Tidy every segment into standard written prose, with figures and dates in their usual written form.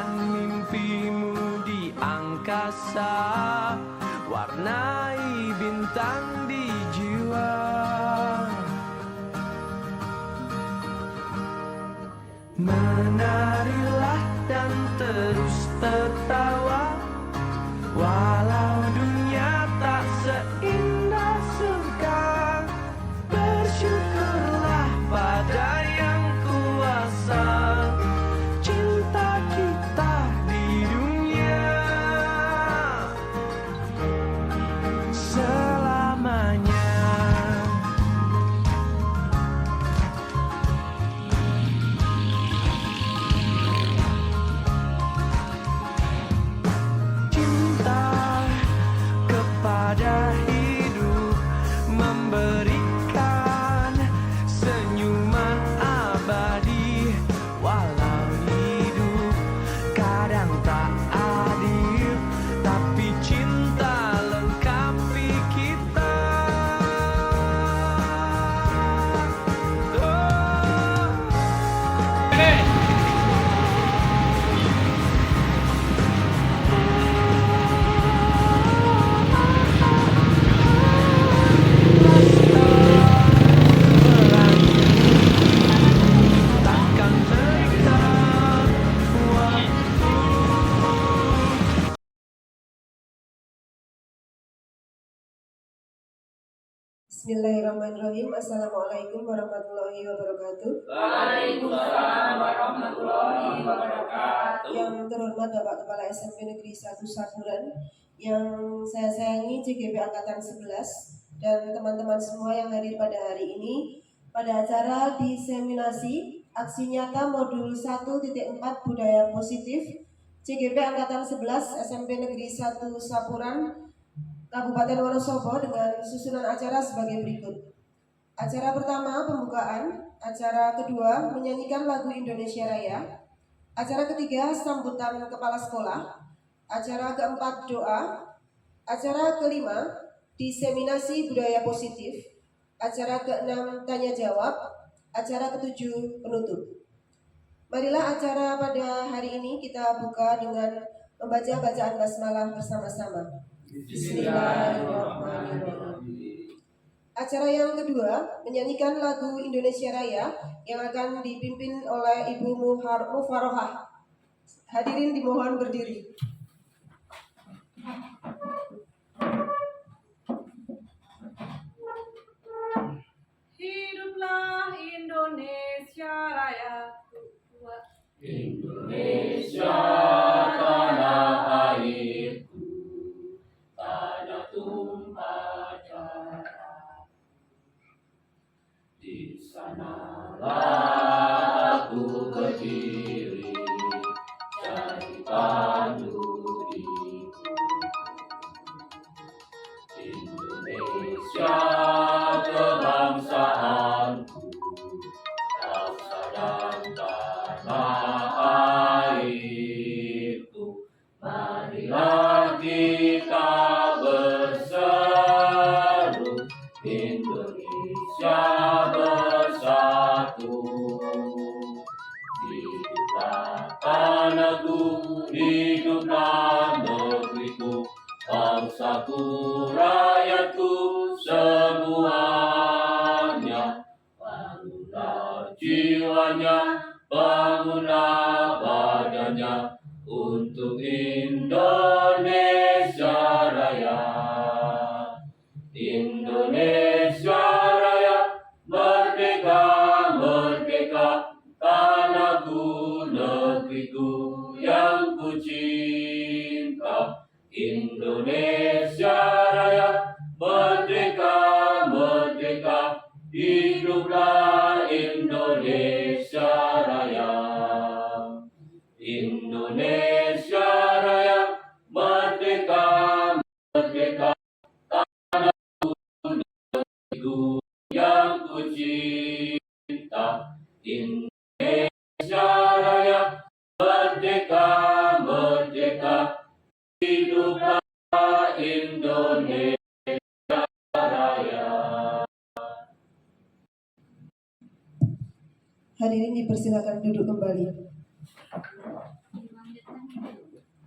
Tebarkan mimpimu di angkasa, warnai bintang di jiwa. Menarilah dan terus tertawa, walau dunia tak seindah surga. Bersyukurlah pada yang kuasa, cinta kita di dunia selamanya. Cinta kepada hidup, memberikan senyuman abadi. Walau hidup kadang tak adil, tapi cinta lengkapi kita. Takkan terikat waktu. Bismillahirrahmanirrahim. Assalamualaikum warahmatullahi wabarakatuh. Waalaikumsalam warahmatullahi wabarakatuh. Yang terhormat Bapak Kepala SMP Negeri 1 Saburan, yang saya sayangi CGP Angkatan 11 dan teman-teman semua yang hadir pada hari ini pada acara diseminasi aksi nyata modul 1.4 budaya positif CGP Angkatan 11 SMP Negeri 1 Saburan Kabupaten Wonosobo dengan susunan acara sebagai berikut. Acara pertama pembukaan, acara kedua menyanyikan lagu Indonesia Raya, acara ketiga sambutan kepala sekolah, acara keempat doa, acara kelima diseminasi budaya positif, acara keenam tanya jawab, acara ketujuh penutup. Marilah acara pada hari ini kita buka dengan membaca bacaan basmalah bersama-sama. Bismillahirrahmanirrahim. Acara yang kedua menyanyikan lagu Indonesia Raya yang akan dipimpin oleh Ibu Mufarohah. Hadirin dimohon berdiri. Hiduplah Indonesia Raya. Indonesia tanah airku, tanah tumpah darah. Di sanalah aku berdiri, jadi pandu hidupku. Indonesia kebangsaanku, bangsa dan tanah airku. Marilah kita berseru, Indonesia bersatu. Hiduplah tanahku, hiduplah negeriku, bangsaku, rakyatku semuanya. Bangunlah jiwanya, bangunlah badannya untuk Indonesia Raya. Indonesia Raya, merdeka, merdeka, tanahku, negeriku yang ku cinta. Indonesia Raya, merdeka, merdeka, hiduplah Indonesia Raya. Indonesia Raya, merdeka, merdeka, tanahku, negeriku yang ku cinta. Indonesia Raya, merdeka, merdeka, hiduplah Indonesia Raya. Hadirin dipersilakan duduk kembali.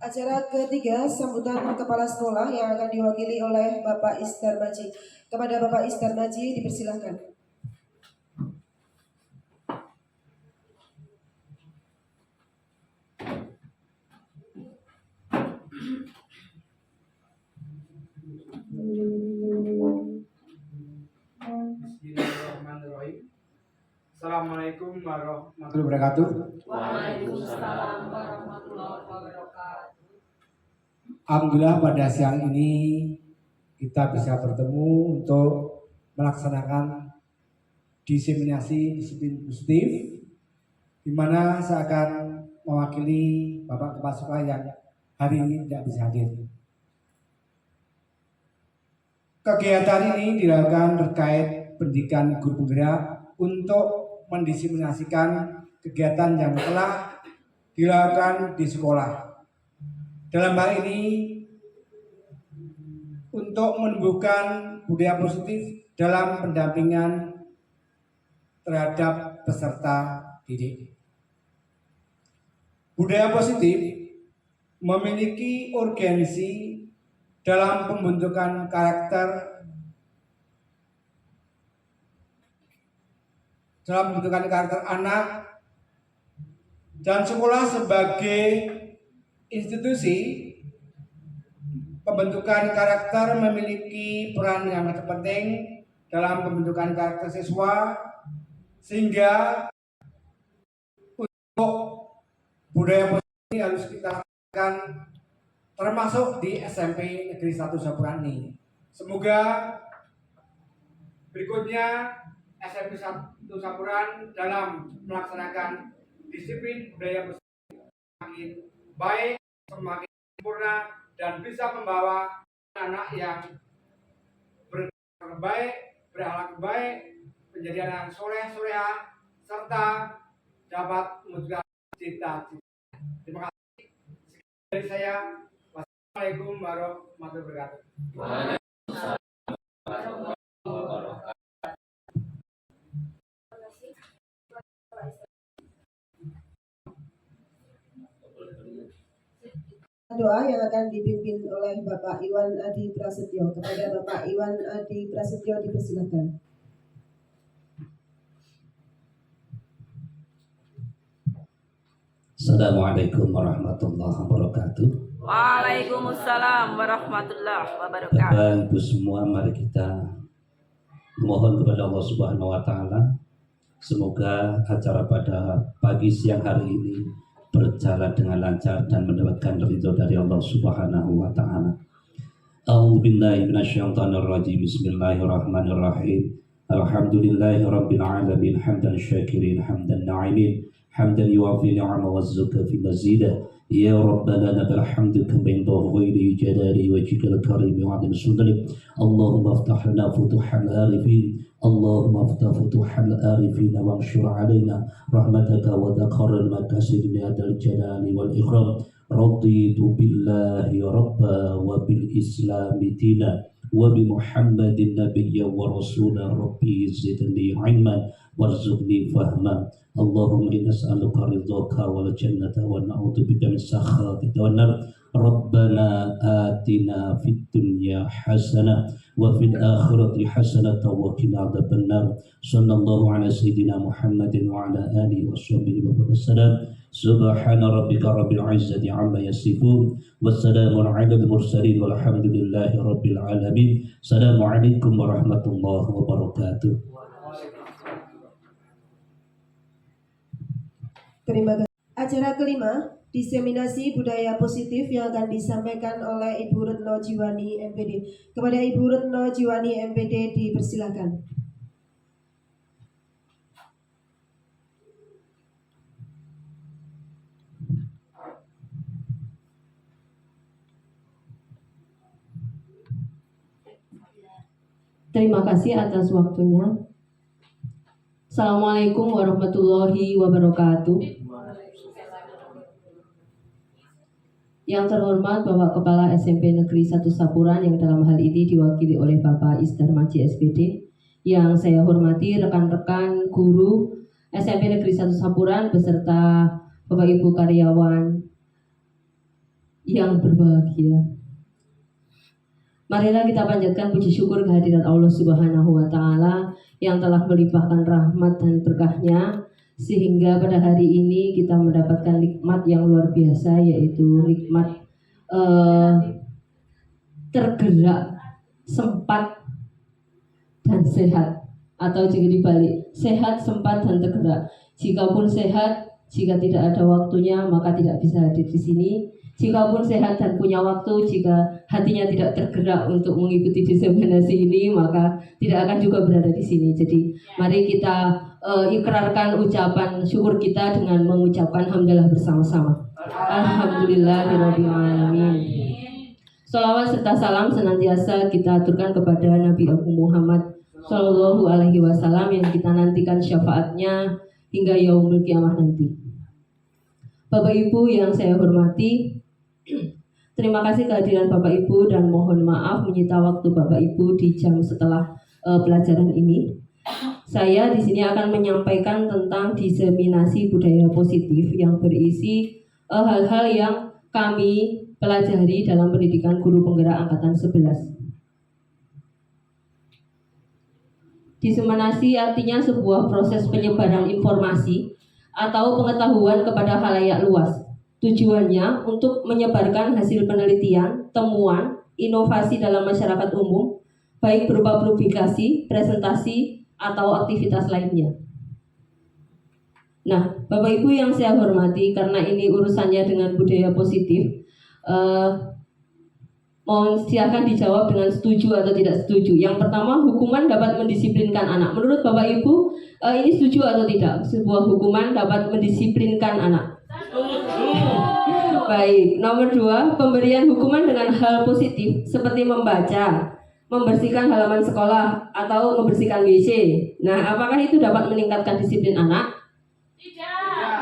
Acara ketiga, sambutan kepala sekolah yang akan diwakili oleh Bapak Isdarmaji. Kepada Bapak Isdarmaji dipersilahkan. Bismillahirrahmanirrahim. Assalamualaikum warahmatullahi wabarakatuh. Waalaikumsalam warahmatullahi wabarakatuh. Alhamdulillah pada siang ini kita bisa bertemu untuk melaksanakan diseminasi disiplin positif, di mana saya akan mewakili Bapak Kepala Sekolah yang hari ini tidak bisa hadir. Kegiatan ini dilakukan terkait pendidikan guru penggerak untuk mendiseminasikan kegiatan yang telah dilakukan di sekolah. Dalam hal ini untuk menumbuhkan budaya positif dalam pendampingan terhadap peserta didik. Budaya positif memiliki urgensi dalam pembentukan karakter anak, dan sekolah sebagai institusi pembentukan karakter memiliki peran yang penting dalam pembentukan karakter siswa, sehingga untuk budaya positif ini harus kita lakukan termasuk di SMP Negeri 1 Sapurani. Semoga berikutnya SMP 1 Sapuran dalam melaksanakan disiplin budaya positif semakin baik, semakin sempurna, dan bisa membawa anak yang berakhlak baik, menjadi anak soleh-soleha, serta dapat mewujudkan cita-cita. Terima kasih. Sekian dari saya. Assalamualaikum warahmatullahi wabarakatuh. Doa yang akan dipimpin oleh Bapak Iwan Adi Prasetyo. Kepada Bapak Iwan Adi Prasetyo dipersilakan. Assalamualaikum warahmatullahi wabarakatuh. Waalaikumsalam warahmatullahi wabarakatuh. Bapak Ibu semua, mari kita mohon kepada Allah Subhanahu wa taala semoga acara pada pagi siang hari ini berjalan dengan lancar dan mendapatkan ridho dari Allah Subhanahu wa taala. A'udzubillahi minasyaitonir rajim. Bismillahirrahmanirrahim. Alhamdulillahirabbil alamin hamdan syakirin hamdan na'imin hamdan yuwafi ni'ama wa zaka fi mazidah. Ya Rabbana lakal hamdu kama yanbaghi li jalali wajhikal karim wa 'azimi sultanik. Allahumma iftah lana futuhal arifin. Allahumma iftah futuhal arifin wa anshur 'alaina rahmataka wa dzakharal makasid ya dzal jalali wal ikram. Raditu billahi rabba wa bil islami dina wa bi Muhammadin nabiyya wa rasula. Rabbi zidni ilman warzuqni fahma. Allahumma inna nas'aluka ridhaka wal jannata wa na'udzubika min sakhatika wan nar. Rabbana atina fid dunya hasanah wa fil akhirati hasanah wa qina adzabannar. Sallallahu ala sayyidina Muhammadin wa ala alihi washabbihi wa sallam. Subhana rabbika rabbil izzati amma yasifun wassalamun alal mursalin walhamdulillahi rabbil alamin. Assalamualaikum warahmatullahi wabarakatuh. Terima kasih. Acara kelima, diseminasi budaya positif yang akan disampaikan oleh Ibu Retno Jiwani MPD. Kepada Ibu Retno Jiwani MPD dipersilakan. Terima kasih atas waktunya. Assalamualaikum warahmatullahi wabarakatuh. Yang terhormat Bapak Kepala SMP Negeri 1 Sapuran yang dalam hal ini diwakili oleh Bapak Isdarmaji SPD. Yang saya hormati rekan-rekan guru SMP Negeri 1 Sapuran beserta Bapak Ibu karyawan yang berbahagia. Marilah kita panjatkan puji syukur kehadirat Allah Subhanahu wa Ta'ala yang telah melimpahkan rahmat dan berkahnya, sehingga pada hari ini kita mendapatkan nikmat yang luar biasa, yaitu nikmat tergerak, sempat, dan sehat. Atau jika dibalik, sehat, sempat, dan tergerak. Jikapun sehat, jika tidak ada waktunya maka tidak bisa hadir di sini. Jikapun sehat dan punya waktu, jika hatinya tidak tergerak untuk mengikuti diseminasi ini, maka tidak akan juga berada di sini. Jadi mari kita ikrarkan ucapan syukur kita dengan mengucapkan hamdalah bersama-sama. Alhamdulillahirabbil alamin. Sholawat serta salam senantiasa kita aturkan kepada Nabi Agung Muhammad Shallallahu Alaihi Wasallam yang kita nantikan syafaatnya hingga yaumul kiamah nanti. Bapak Ibu yang saya hormati, terima kasih kehadiran Bapak Ibu dan mohon maaf menyita waktu Bapak Ibu di jam setelah pelajaran ini. Saya di sini akan menyampaikan tentang diseminasi budaya positif yang berisi hal-hal yang kami pelajari dalam pendidikan guru penggerak angkatan 11. Diseminasi artinya sebuah proses penyebaran informasi atau pengetahuan kepada khalayak luas. Tujuannya untuk menyebarkan hasil penelitian, temuan, inovasi dalam masyarakat umum, baik berupa publikasi, presentasi, atau aktivitas lainnya. Nah, Bapak Ibu yang saya hormati, karena ini urusannya dengan budaya positif, mohon silakan dijawab dengan setuju atau tidak setuju. Yang pertama, hukuman dapat mendisiplinkan anak. Menurut Bapak Ibu, ini setuju atau tidak? Sebuah hukuman dapat mendisiplinkan anak. Baik, nomor 2, pemberian hukuman dengan hal positif seperti membaca, membersihkan halaman sekolah, atau membersihkan WC. Nah, apakah itu dapat meningkatkan disiplin anak?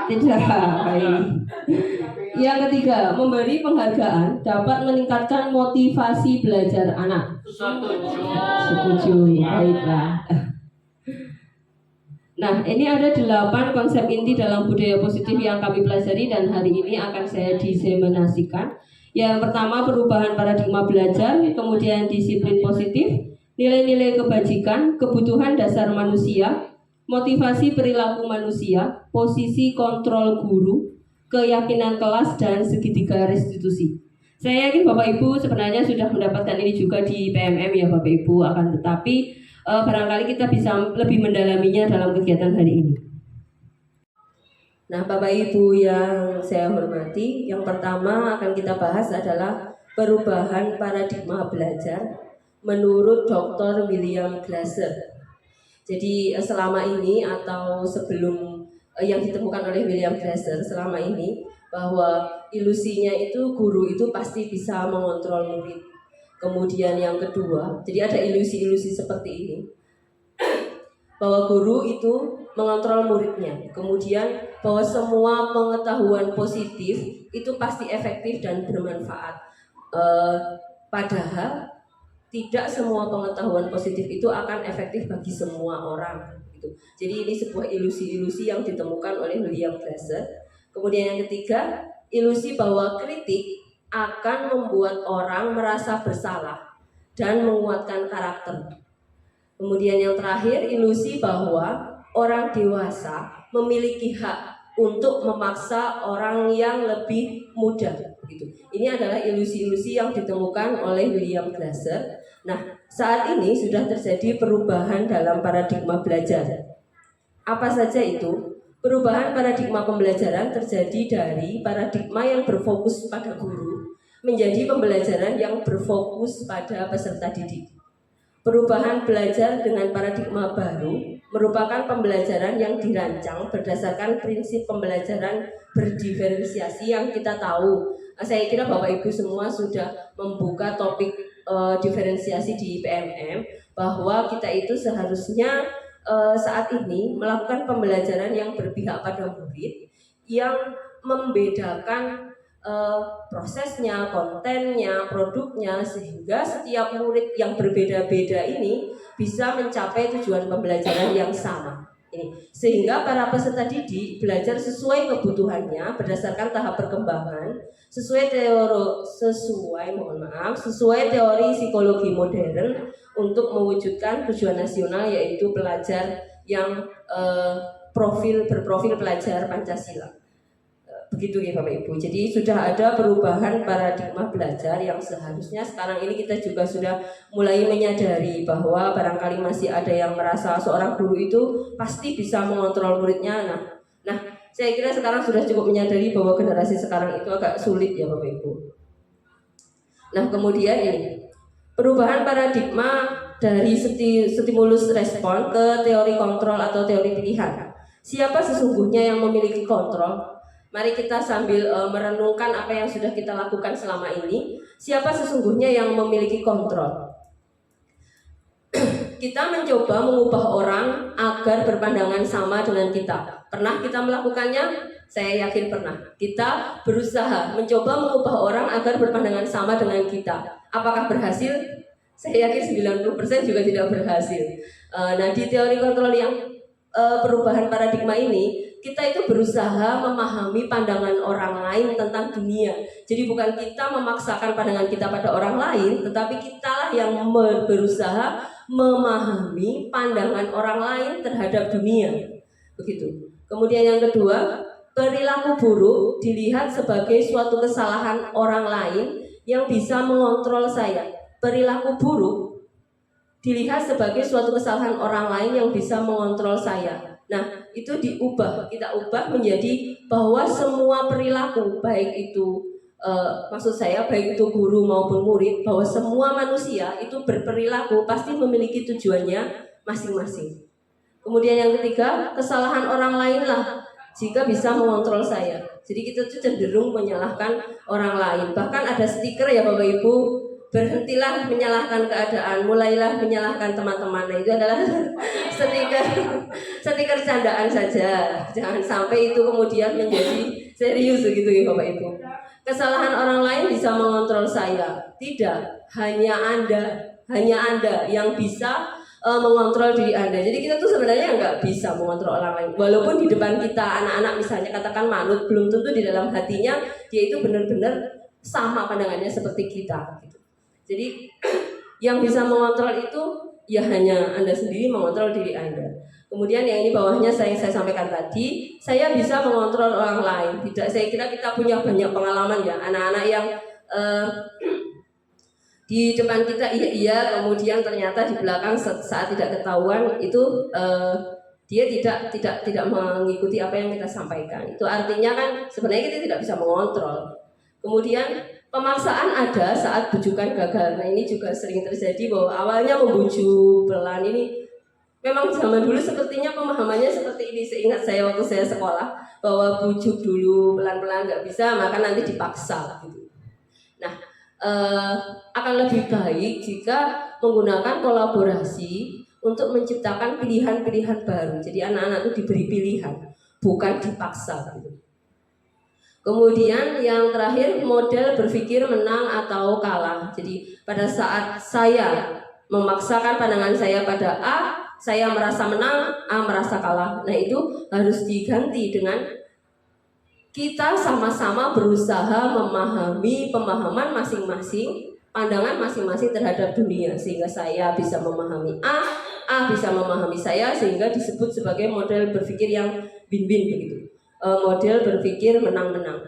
Tidak. Baik. Yang ketiga, memberi penghargaan dapat meningkatkan motivasi belajar anak. Setuju. Baiklah. Nah, ini ada 8 konsep inti dalam budaya positif yang kami pelajari dan hari ini akan saya diseminasikan. Yang pertama, perubahan paradigma belajar, kemudian disiplin positif, nilai-nilai kebajikan, kebutuhan dasar manusia, motivasi perilaku manusia, posisi kontrol guru, keyakinan kelas, dan segitiga restitusi. Saya yakin Bapak Ibu sebenarnya sudah mendapatkan ini juga di PMM ya Bapak Ibu, akan tetapi barangkali kita bisa lebih mendalaminya dalam kegiatan hari ini. Nah, Bapak Ibu yang saya hormati, yang pertama akan kita bahas adalah perubahan paradigma belajar menurut Dr. William Glasser. Jadi selama ini atau sebelum yang ditemukan oleh William Glasser selama ini, bahwa ilusinya itu guru itu pasti bisa mengontrol murid. Kemudian yang kedua, jadi ada ilusi-ilusi seperti ini, bahwa guru itu mengontrol muridnya. Kemudian bahwa semua pengetahuan positif itu pasti efektif dan bermanfaat. Padahal tidak semua pengetahuan positif itu akan efektif bagi semua orang. Gitu. Jadi ini sebuah ilusi-ilusi yang ditemukan oleh William Glasser. Kemudian yang ketiga, ilusi bahwa kritik akan membuat orang merasa bersalah dan menguatkan karakter. Kemudian yang terakhir, ilusi bahwa orang dewasa memiliki hak untuk memaksa orang yang lebih muda. Gitu. Ini adalah ilusi-ilusi yang ditemukan oleh William Glasser. Nah, saat ini sudah terjadi perubahan dalam paradigma belajar. Apa saja itu? Perubahan paradigma pembelajaran terjadi dari paradigma yang berfokus pada guru menjadi pembelajaran yang berfokus pada peserta didik. Perubahan belajar dengan paradigma baru merupakan pembelajaran yang dirancang berdasarkan prinsip pembelajaran berdiferensiasi yang kita tahu. Saya kira Bapak Ibu semua sudah membuka topik diferensiasi di PMM, bahwa kita itu seharusnya saat ini melakukan pembelajaran yang berpihak pada murid, yang membedakan prosesnya, kontennya, produknya, sehingga setiap murid yang berbeda-beda ini bisa mencapai tujuan pembelajaran yang sama. Ini sehingga para peserta didik belajar sesuai kebutuhannya berdasarkan tahap perkembangan, sesuai teori psikologi modern untuk mewujudkan tujuan nasional, yaitu pelajar yang berprofil pelajar Pancasila. Begitu ya Bapak Ibu. Jadi sudah ada perubahan paradigma belajar yang seharusnya sekarang ini kita juga sudah mulai menyadari bahwa barangkali masih ada yang merasa seorang guru itu pasti bisa mengontrol muridnya. Nah, saya kira sekarang sudah cukup menyadari bahwa generasi sekarang itu agak sulit ya Bapak Ibu. Nah, kemudian ini perubahan paradigma dari stimulus respon ke teori kontrol atau teori pilihan. Siapa sesungguhnya yang memiliki kontrol? Mari kita sambil merenungkan apa yang sudah kita lakukan selama ini. Siapa sesungguhnya yang memiliki kontrol? Kita mencoba mengubah orang agar berpandangan sama dengan kita. Pernah kita melakukannya? Saya yakin pernah. Kita berusaha mencoba mengubah orang agar berpandangan sama dengan kita. Apakah berhasil? Saya yakin 90% juga tidak berhasil. Nah, di teori kontrol yang perubahan paradigma ini, kita itu berusaha memahami pandangan orang lain tentang dunia. Jadi bukan kita memaksakan pandangan kita pada orang lain, tetapi kitalah yang berusaha memahami pandangan orang lain terhadap dunia. Begitu. Kemudian yang kedua, perilaku buruk dilihat sebagai suatu kesalahan orang lain yang bisa mengontrol saya. Perilaku buruk dilihat sebagai suatu kesalahan orang lain yang bisa mengontrol saya. Nah, itu kita ubah menjadi bahwa semua perilaku, baik itu baik itu guru maupun murid, bahwa semua manusia itu berperilaku pasti memiliki tujuannya masing-masing. Kemudian yang ketiga, kesalahan orang lainlah jika bisa mengontrol saya. Jadi kita tuh cenderung menyalahkan orang lain. Bahkan ada stiker ya Bapak Ibu, berhentilah menyalahkan keadaan, mulailah menyalahkan teman-teman. Nah, itu adalah stiker candaan saja. Jangan sampai itu kemudian menjadi serius gitu ya Bapak Ibu. Kesalahan orang lain bisa mengontrol saya. Tidak, hanya Anda yang bisa mengontrol diri Anda. Jadi kita tuh sebenarnya nggak bisa mengontrol orang lain. Walaupun di depan kita anak-anak misalnya katakan manut, belum tentu di dalam hatinya dia itu benar-benar sama pandangannya seperti kita. Gitu. Jadi yang bisa mengontrol itu ya hanya Anda sendiri, mengontrol diri Anda. Kemudian yang ini bawahnya saya sampaikan tadi, saya bisa mengontrol orang lain. Tidak, saya kira kita punya banyak pengalaman ya, anak-anak yang di depan kita iya, kemudian ternyata di belakang saat tidak ketahuan itu dia tidak mengikuti apa yang kita sampaikan. Itu artinya kan sebenarnya kita tidak bisa mengontrol. Kemudian pemaksaan ada saat bujukan gagal. Nah, ini juga sering terjadi bahwa awalnya membujuk pelan ini memang zaman dulu sepertinya pemahamannya seperti ini. Seingat saya waktu saya sekolah bahwa bujuk dulu pelan-pelan nggak bisa, maka nanti dipaksa gitu. Nah, akan lebih baik jika menggunakan kolaborasi untuk menciptakan pilihan-pilihan baru. Jadi anak-anak itu diberi pilihan, bukan dipaksa gitu. Kemudian yang terakhir, model berpikir menang atau kalah. Jadi pada saat saya memaksakan pandangan saya pada A, saya merasa menang, A merasa kalah. Nah, itu harus diganti dengan kita sama-sama berusaha memahami pemahaman masing-masing, pandangan masing-masing terhadap dunia, sehingga saya bisa memahami A bisa memahami saya, sehingga disebut sebagai model berpikir yang win-win begitu. Model berpikir menang-menang.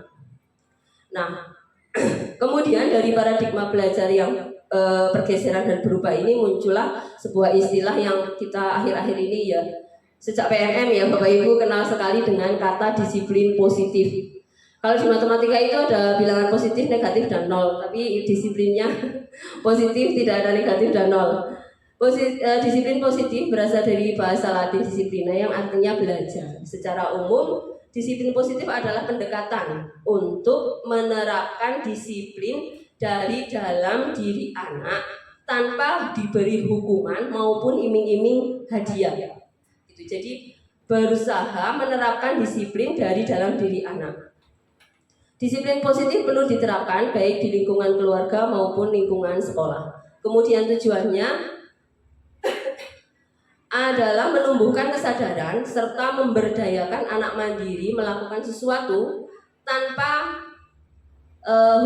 Nah, kemudian dari paradigma belajar yang pergeseran dan berubah ini muncullah sebuah istilah yang kita akhir-akhir ini ya, sejak PMM ya Bapak Ibu kenal sekali dengan kata disiplin positif. Kalau di matematika itu ada bilangan positif, negatif, dan nol, tapi disiplinnya positif, tidak ada negatif dan nol. Disiplin positif berasal dari bahasa Latin disiplina yang artinya belajar. Secara umum, disiplin positif adalah pendekatan untuk menerapkan disiplin dari dalam diri anak tanpa diberi hukuman maupun iming-iming hadiah. Gitu. Jadi berusaha menerapkan disiplin dari dalam diri anak. Disiplin positif perlu diterapkan baik di lingkungan keluarga maupun lingkungan sekolah. Kemudian tujuannya adalah menumbuhkan kesadaran serta memberdayakan anak mandiri melakukan sesuatu tanpa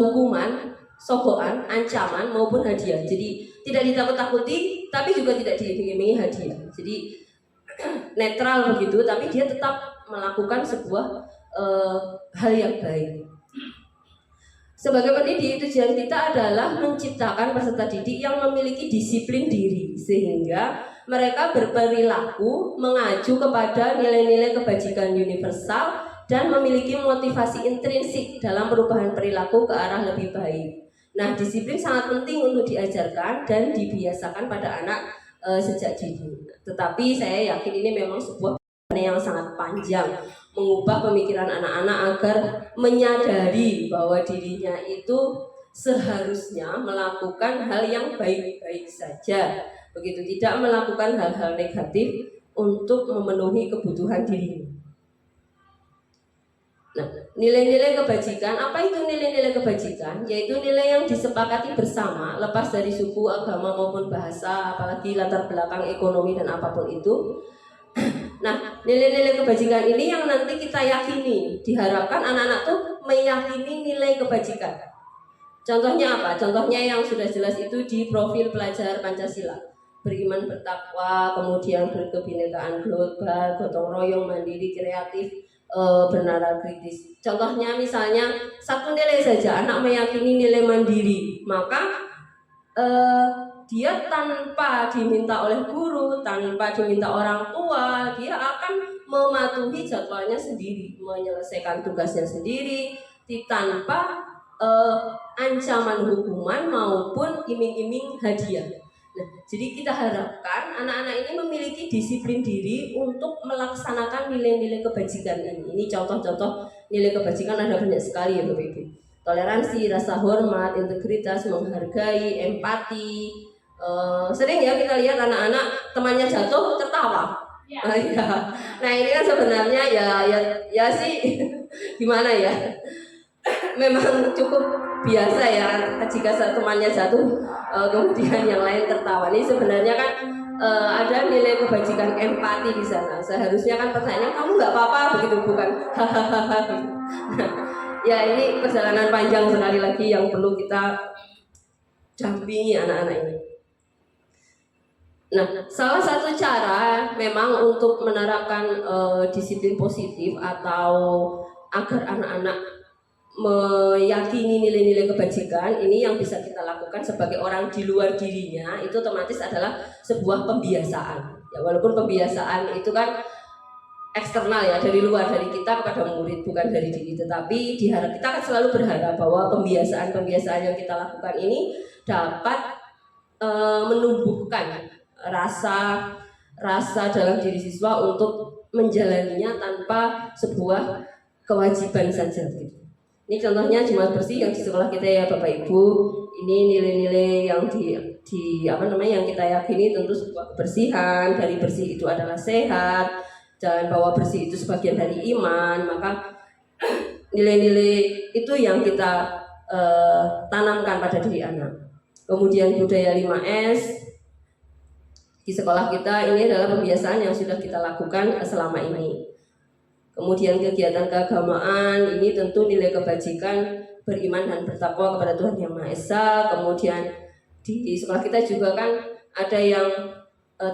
hukuman, sogokan, ancaman maupun hadiah. Jadi tidak ditakut-takuti, tapi juga tidak diiming-imingi hadiah. Jadi netral begitu, tapi dia tetap melakukan sebuah hal yang baik. Sebagai pendidik, tujuan kita adalah menciptakan peserta didik yang memiliki disiplin diri, sehingga mereka berperilaku mengacu kepada nilai-nilai kebajikan universal dan memiliki motivasi intrinsik dalam perubahan perilaku ke arah lebih baik. Nah, disiplin sangat penting untuk diajarkan dan dibiasakan pada anak sejak dini. Tetapi saya yakin ini memang sebuah yang sangat panjang, mengubah pemikiran anak-anak agar menyadari bahwa dirinya itu seharusnya melakukan hal yang baik-baik saja, begitu, tidak melakukan hal-hal negatif untuk memenuhi kebutuhan dirinya. Nah, nilai-nilai kebajikan, apa itu nilai-nilai kebajikan? Yaitu nilai yang disepakati bersama, lepas dari suku, agama maupun bahasa, apalagi latar belakang ekonomi dan apapun itu. Nah, nilai-nilai kebajikan ini yang nanti kita yakini, diharapkan anak-anak tuh meyakini nilai kebajikan. Contohnya apa? Contohnya yang sudah jelas itu di profil pelajar Pancasila. Beriman, bertakwa, kemudian berkebinekaan global, gotong royong, mandiri, kreatif, bernalar kritis. Contohnya misalnya satu nilai saja, anak meyakini nilai mandiri, maka dia tanpa diminta oleh guru, tanpa diminta orang tua, dia akan mematuhi jadwalnya sendiri, menyelesaikan tugasnya sendiri, tanpa ancaman hukuman maupun iming-iming hadiah. Nah, jadi kita harapkan anak-anak ini memiliki disiplin diri untuk melaksanakan nilai-nilai kebajikan ini. Ini contoh-contoh nilai kebajikan ada banyak sekali ya Bapak Ibu. Toleransi, rasa hormat, integritas, menghargai, empati. Sering ya kita lihat anak-anak temannya jatuh tertawa. Ya. Nah ini kan sebenarnya ya sih gimana ya? Memang cukup biasa ya jika temannya jatuh kemudian yang lain tertawa. Ini sebenarnya kan ada nilai kebajikan empati di sana. Seharusnya kan pertanyaannya kamu nggak apa-apa begitu, bukan hahaha. Ya ini perjalanan panjang sekali lagi yang perlu kita dampingi anak-anak ini. Nah, salah satu cara memang untuk menerapkan disiplin positif atau agar anak-anak meyakini nilai-nilai kebajikan ini yang bisa kita lakukan sebagai orang di luar dirinya, itu otomatis adalah sebuah pembiasaan. Ya, walaupun pembiasaan itu kan eksternal ya, dari luar, dari kita kepada murid, bukan dari diri, tetapi kita akan selalu berharap bahwa pembiasaan-pembiasaan yang kita lakukan ini dapat menumbuhkan rasa dalam diri siswa untuk menjalaninya tanpa sebuah kewajiban saja gitu. Ini contohnya Jumat Bersih yang di sekolah kita ya Bapak Ibu. Ini nilai-nilai yang yang kita yakini tentu sebuah kebersihan. Dari bersih itu adalah sehat, dan bahwa bersih itu sebagian dari iman. Maka nilai-nilai itu yang kita tanamkan pada diri anak. Kemudian budaya 5S di sekolah kita, ini adalah pembiasaan yang sudah kita lakukan selama ini. Kemudian kegiatan keagamaan, ini tentu nilai kebajikan, beriman dan bertakwa kepada Tuhan Yang Maha Esa. Kemudian di sekolah kita juga kan ada yang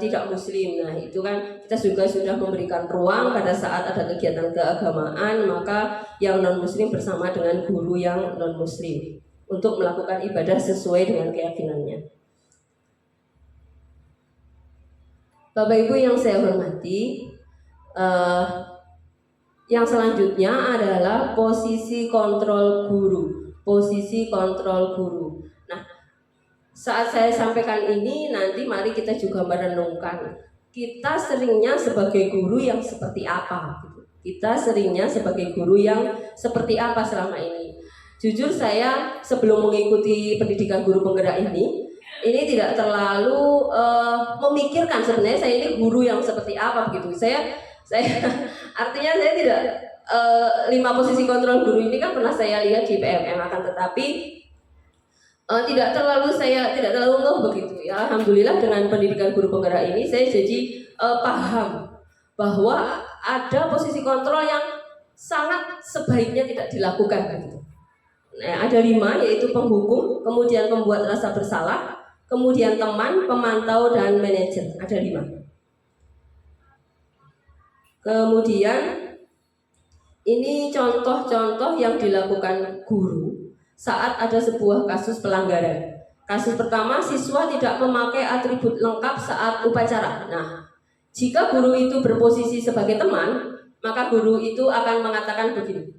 tidak muslim. Nah itu kan kita juga sudah memberikan ruang pada saat ada kegiatan keagamaan, maka yang non muslim bersama dengan guru yang non muslim untuk melakukan ibadah sesuai dengan keyakinannya. Bapak Ibu yang saya hormati, yang selanjutnya adalah posisi kontrol guru. Posisi kontrol guru. Nah, saat saya sampaikan ini, nanti mari kita juga merenungkan, kita seringnya sebagai guru yang seperti apa? Kita seringnya sebagai guru yang seperti apa selama ini? Jujur saya sebelum mengikuti pendidikan guru penggerak ini tidak terlalu memikirkan sebenarnya saya ini guru yang seperti apa begitu. Saya artinya saya tidak 5 posisi kontrol guru ini kan pernah saya lihat di PMM, akan tetapi Saya tidak terlalu ngeh begitu ya. Alhamdulillah dengan pendidikan guru penggerak ini saya jadi paham bahwa ada posisi kontrol yang sangat sebaiknya tidak dilakukan gitu. Nah, ada 5, yaitu penghukum, kemudian pembuat rasa bersalah, kemudian teman, pemantau, dan manajer. Ada 5. Kemudian ini contoh-contoh yang dilakukan guru saat ada sebuah kasus pelanggaran. Kasus pertama, siswa tidak memakai atribut lengkap saat upacara. Nah, jika guru itu berposisi sebagai teman, maka guru itu akan mengatakan begini,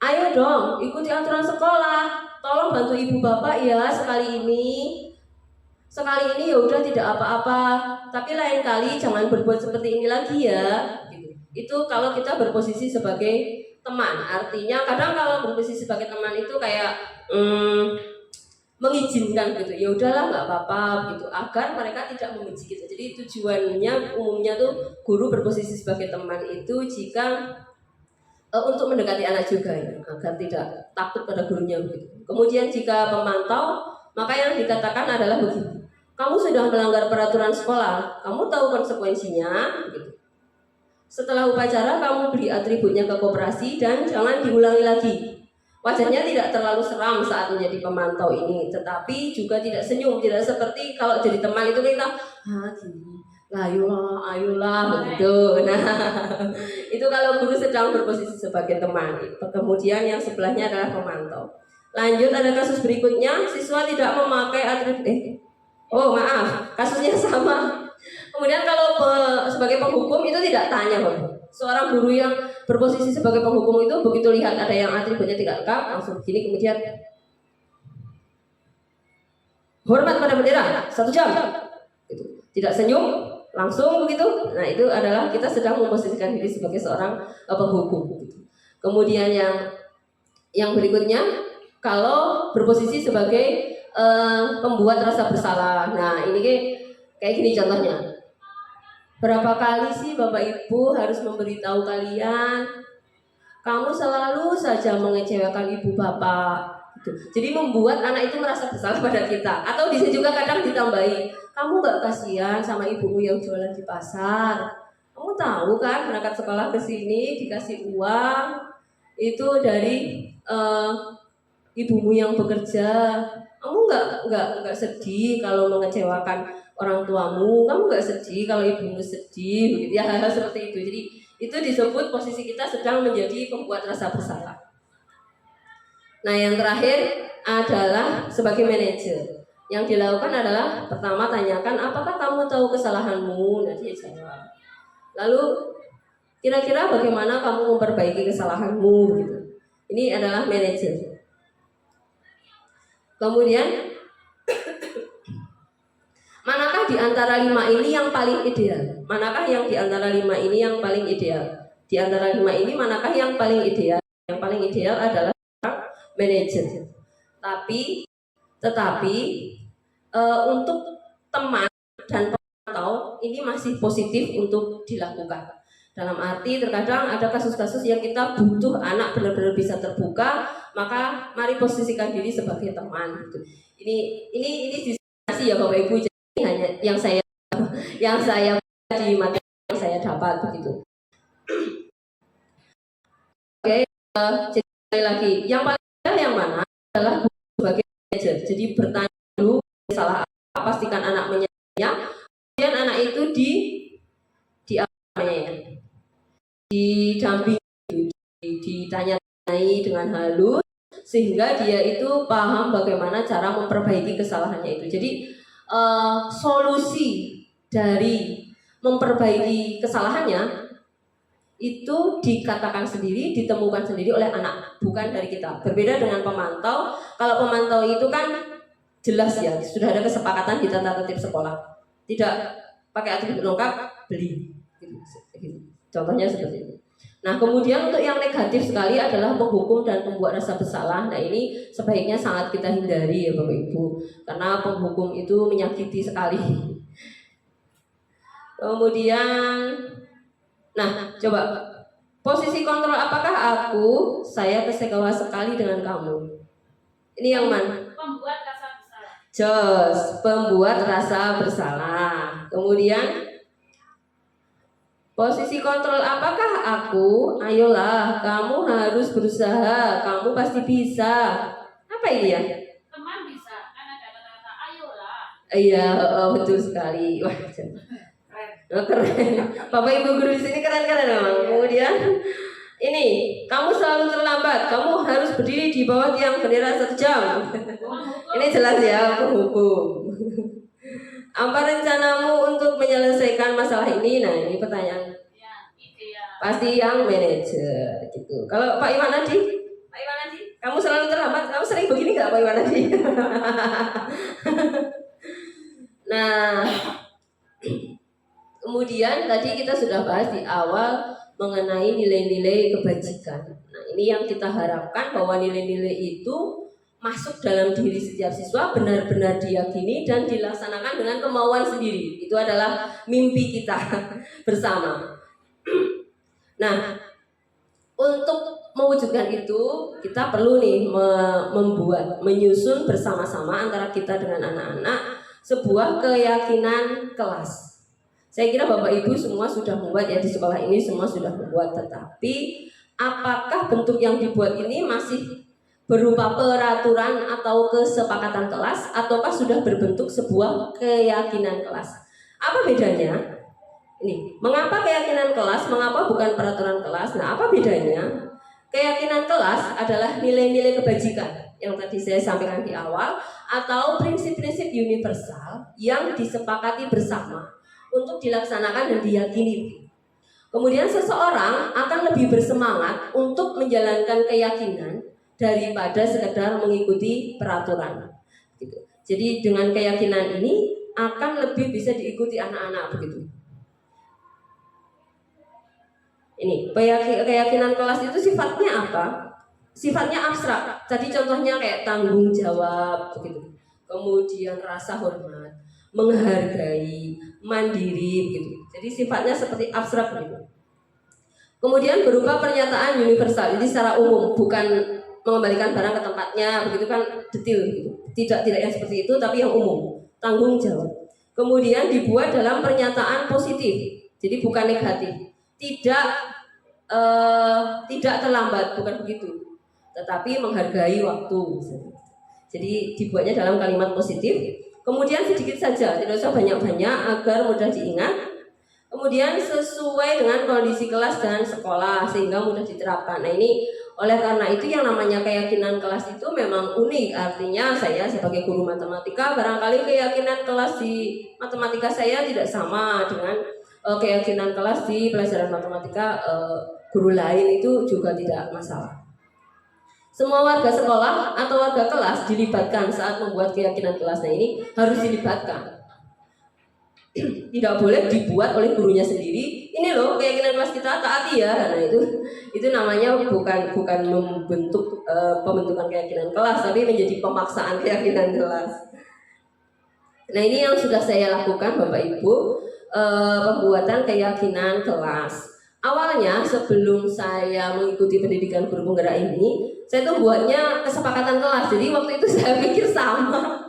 ayo dong, ikuti aturan sekolah, tolong bantu ibu bapak ya sekali ini ya udah tidak apa-apa, tapi lain kali jangan berbuat seperti ini lagi ya. Gitu. Itu kalau kita berposisi sebagai teman, artinya kadang kalau berposisi sebagai teman itu kayak mengizinkan gitu, ya udahlah nggak apa-apa gitu, agar mereka tidak membenci kita. Jadi tujuannya umumnya tuh guru berposisi sebagai teman itu jika untuk mendekati anak juga ya, agar tidak takut pada gurunya begitu. Kemudian jika pemantau, maka yang dikatakan adalah begini, kamu sudah melanggar peraturan sekolah, kamu tahu konsekuensinya gitu. Setelah upacara kamu beri atributnya ke koperasi dan jangan diulangi lagi. Wajahnya tidak terlalu seram saat menjadi pemantau ini, tetapi juga tidak senyum, tidak seperti kalau jadi teman itu kita gini, ayolah begitu. Nah, itu kalau guru sedang berposisi sebagai teman. Kemudian yang sebelahnya adalah pemantau. Lanjut, ada kasus berikutnya, siswa tidak memakai atribut kasusnya sama. Kemudian kalau sebagai penghukum itu tidak tanya seorang guru yang berposisi sebagai penghukum itu begitu lihat ada yang atributnya tidak lengkap langsung begini, kemudian hormat pada bendera 1 jam gitu. Tidak senyum langsung begitu. Nah, itu adalah kita sedang memposisikan diri sebagai seorang penghukum gitu. Kemudian yang berikutnya kalau berposisi sebagai pembuat rasa bersalah. Nah, ini kayak gini contohnya. Berapa kali sih Bapak Ibu harus memberitahu kalian, kamu selalu saja mengecewakan ibu bapak gitu. Jadi membuat anak itu merasa bersalah pada kita. Atau bisa juga kadang ditambahi, kamu gak kasihan sama ibumu yang jualan di pasar? Kamu tahu kan berangkat sekolah ke sini dikasih uang itu dari ibumu yang bekerja. Kamu nggak sedih kalau mengecewakan orang tuamu, kamu nggak sedih kalau ibumu sedih, begitu ya, hal-hal seperti itu. Jadi itu disebut posisi kita sedang menjadi pembuat rasa bersalah. Nah, yang terakhir adalah sebagai manajer. Yang dilakukan adalah pertama tanyakan, apakah kamu tahu kesalahanmu? Nah, dia jawab. Lalu kira-kira bagaimana kamu memperbaiki kesalahanmu? Gitu. Ini adalah manajer. Kemudian manakah di antara 5 ini yang paling ideal? Manakah yang di antara 5 ini yang paling ideal? Di antara 5 ini manakah yang paling ideal? Yang paling ideal adalah manajer. Tetapi untuk teman dan pemantau ini masih positif untuk dilakukan. Dalam arti terkadang ada kasus-kasus yang kita butuh anak benar-benar bisa terbuka, maka mari posisikan diri sebagai teman gitu. Ini diskriminasi ya Bapak Ibu, jadi hanya yang saya di materi yang saya dapat begitu. Oke, jadi sekali lagi, yang paling ideal yang mana adalah sebagai manajer. Jadi bertanya dulu salah apa, pastikan anak menyadarinya, kemudian anak itu didampingi, ditanya-tanyai dengan halus sehingga dia itu paham bagaimana cara memperbaiki kesalahannya itu. Jadi solusi dari memperbaiki kesalahannya itu dikatakan sendiri, ditemukan sendiri oleh anak, bukan dari kita. Berbeda dengan pemantau. Kalau pemantau itu kan jelas ya, sudah ada kesepakatan di tata tertib sekolah. Tidak pakai atribut lengkap, beli. Gitu. Contohnya seperti itu. Nah, kemudian untuk yang negatif sekali adalah penghukum dan pembuat rasa bersalah. Nah, ini sebaiknya sangat kita hindari ya Bapak Ibu, karena penghukum itu menyakiti sekali. Kemudian, nah coba posisi kontrol, apakah saya kesegawa sekali dengan kamu? Ini yang mana? Pembuat rasa Jos, pembuat rasa bersalah. Kemudian posisi kontrol, apakah aku? Ayolah, kamu harus berusaha, kamu pasti bisa. Apa ini ya? Teman bisa, kan ada kata-kata ayolah. Iya, betul sekali. Wah, keren. Bapak Ibu guru di sini keren-keren memang. Kemudian ini, kamu selalu terlambat. Kamu harus berdiri di bawah tiang bendera 1 jam. Ini jelas ya, penghukum. Apa rencanamu untuk menyelesaikan masalah ini? Nah, ini pertanyaan. Ya, ideal. Pasti yang manajer gitu. Kalau Pak Iwan Adi, Pak Iwan Adi, kamu selalu terlambat. Kamu sering begini nggak Pak Iwan Adi? Nah, kemudian tadi kita sudah bahas di awal mengenai nilai-nilai kebajikan. Nah, ini yang kita harapkan bahwa nilai-nilai itu masuk dalam diri setiap siswa, benar-benar diyakini dan dilaksanakan dengan kemauan sendiri. Itu adalah mimpi kita bersama. Nah, untuk mewujudkan itu kita perlu nih menyusun bersama-sama antara kita dengan anak-anak sebuah keyakinan kelas. Saya kira Bapak Ibu semua sudah membuat ya, di sekolah ini semua sudah membuat, tetapi apakah bentuk yang dibuat ini masih berupa peraturan atau kesepakatan kelas, ataukah sudah berbentuk sebuah keyakinan kelas? Apa bedanya? Ini, mengapa keyakinan kelas, mengapa bukan peraturan kelas? Nah, apa bedanya? Keyakinan kelas adalah nilai-nilai kebajikan yang tadi saya sampaikan di awal, atau prinsip-prinsip universal yang disepakati bersama untuk dilaksanakan dan diyakini. Kemudian seseorang akan lebih bersemangat untuk menjalankan keyakinan daripada sekedar mengikuti peraturan. Gitu. Jadi dengan keyakinan ini akan lebih bisa diikuti anak-anak begitu. Ini keyakinan kelas itu sifatnya apa? Sifatnya abstrak. Tadi contohnya kayak tanggung jawab begitu. Kemudian rasa hormat, menghargai, mandiri begitu. Jadi sifatnya seperti abstrak begitu. Kemudian berupa pernyataan universal, jadi secara umum, bukan mengembalikan barang ke tempatnya begitu kan, detail gitu. Tidak yang seperti itu, tapi yang umum, tanggung jawab. Kemudian dibuat dalam pernyataan positif, jadi bukan negatif. Tidak terlambat, bukan begitu, tetapi menghargai waktu. Jadi dibuatnya dalam kalimat positif. Kemudian sedikit saja, tidak usah banyak-banyak agar mudah diingat. Kemudian sesuai dengan kondisi kelas dan sekolah sehingga mudah diterapkan. Nah, ini oleh karena itu yang namanya keyakinan kelas itu memang unik. Artinya saya sebagai guru matematika, barangkali keyakinan kelas di matematika saya tidak sama dengan keyakinan kelas di pelajaran matematika guru lain, itu juga tidak masalah. Semua warga sekolah atau warga kelas dilibatkan saat membuat keyakinan kelas. Nah, ini harus dilibatkan. Tidak boleh dibuat oleh gurunya sendiri. Ini loh keyakinan kelas kita, taati ya. Nah, itu namanya bukan membentuk pembentukan keyakinan kelas, tapi menjadi pemaksaan keyakinan kelas. Nah, ini yang sudah saya lakukan Bapak Ibu, pembuatan keyakinan kelas. Awalnya sebelum saya mengikuti pendidikan guru penggerak ini, saya tuh buatnya kesepakatan kelas. Jadi waktu itu saya pikir sama.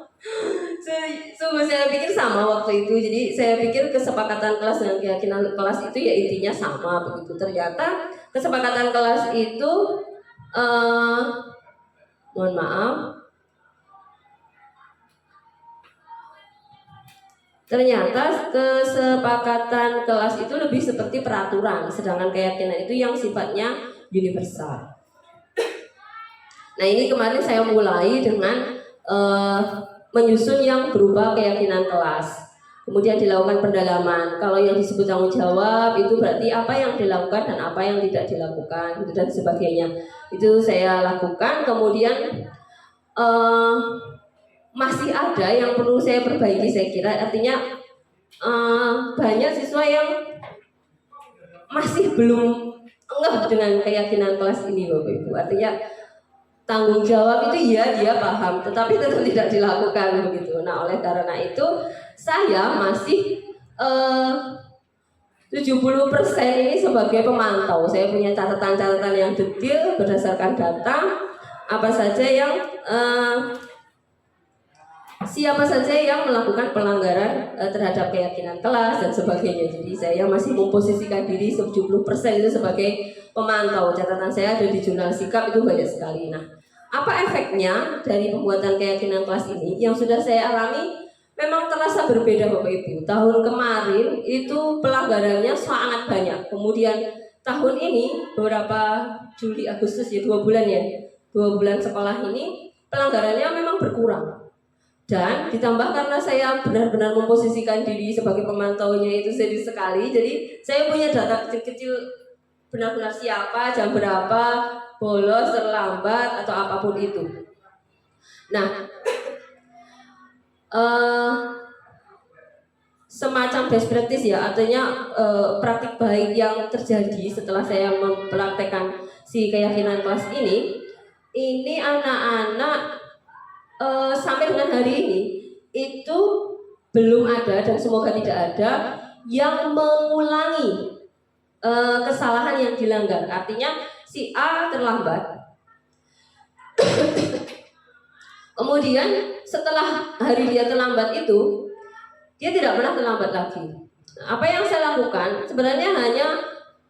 Saya pikir sama waktu itu. Jadi saya pikir kesepakatan kelas dengan keyakinan kelas itu ya intinya sama begitu. Ternyata kesepakatan kelas itu mohon maaf. Ternyata kesepakatan kelas itu lebih seperti peraturan, sedangkan keyakinan itu yang sifatnya universal. Nah, ini kemarin saya mulai dengan menyusun yang berupa keyakinan kelas. Kemudian dilakukan pendalaman. Kalau yang disebut tanggung jawab itu berarti apa yang dilakukan dan apa yang tidak dilakukan, gitu dan sebagainya. Itu saya lakukan. Kemudian masih ada yang perlu saya perbaiki, saya kira. Artinya banyak siswa yang masih belum ngeh dengan keyakinan kelas ini Bapak Ibu. Artinya tanggung jawab itu ya dia paham, tetapi tetap tidak dilakukan begitu. Nah, oleh karena itu saya masih 70% ini sebagai pemantau. Saya punya catatan-catatan yang detail berdasarkan data apa saja yang siapa saja yang melakukan pelanggaran terhadap keyakinan kelas dan sebagainya. Jadi saya masih memposisikan diri 70% itu sebagai pemantau. Catatan saya ada di jurnal sikap itu banyak sekali. Nah, apa efeknya dari pembuatan keyakinan kelas ini yang sudah saya alami? Memang terasa berbeda Bapak Ibu. Tahun kemarin itu pelanggarannya sangat banyak. Kemudian tahun ini beberapa Juli Agustus ya 2 bulan ya. 2 bulan sekolah ini pelanggarannya memang berkurang. Dan ditambah karena saya benar-benar memposisikan diri sebagai pemantaunya itu serius sekali. Jadi saya punya data kecil-kecil benar-benar siapa, jam berapa, bolos, terlambat atau apapun itu. Nah, semacam best practice ya, artinya praktik baik yang terjadi setelah saya mempraktekkan si keyakinan kelas ini anak-anak sampai dengan hari ini itu belum ada dan semoga tidak ada yang mengulangi kesalahan yang dilanggar. Artinya si A terlambat kemudian setelah hari dia terlambat itu dia tidak pernah terlambat lagi. Apa yang saya lakukan sebenarnya hanya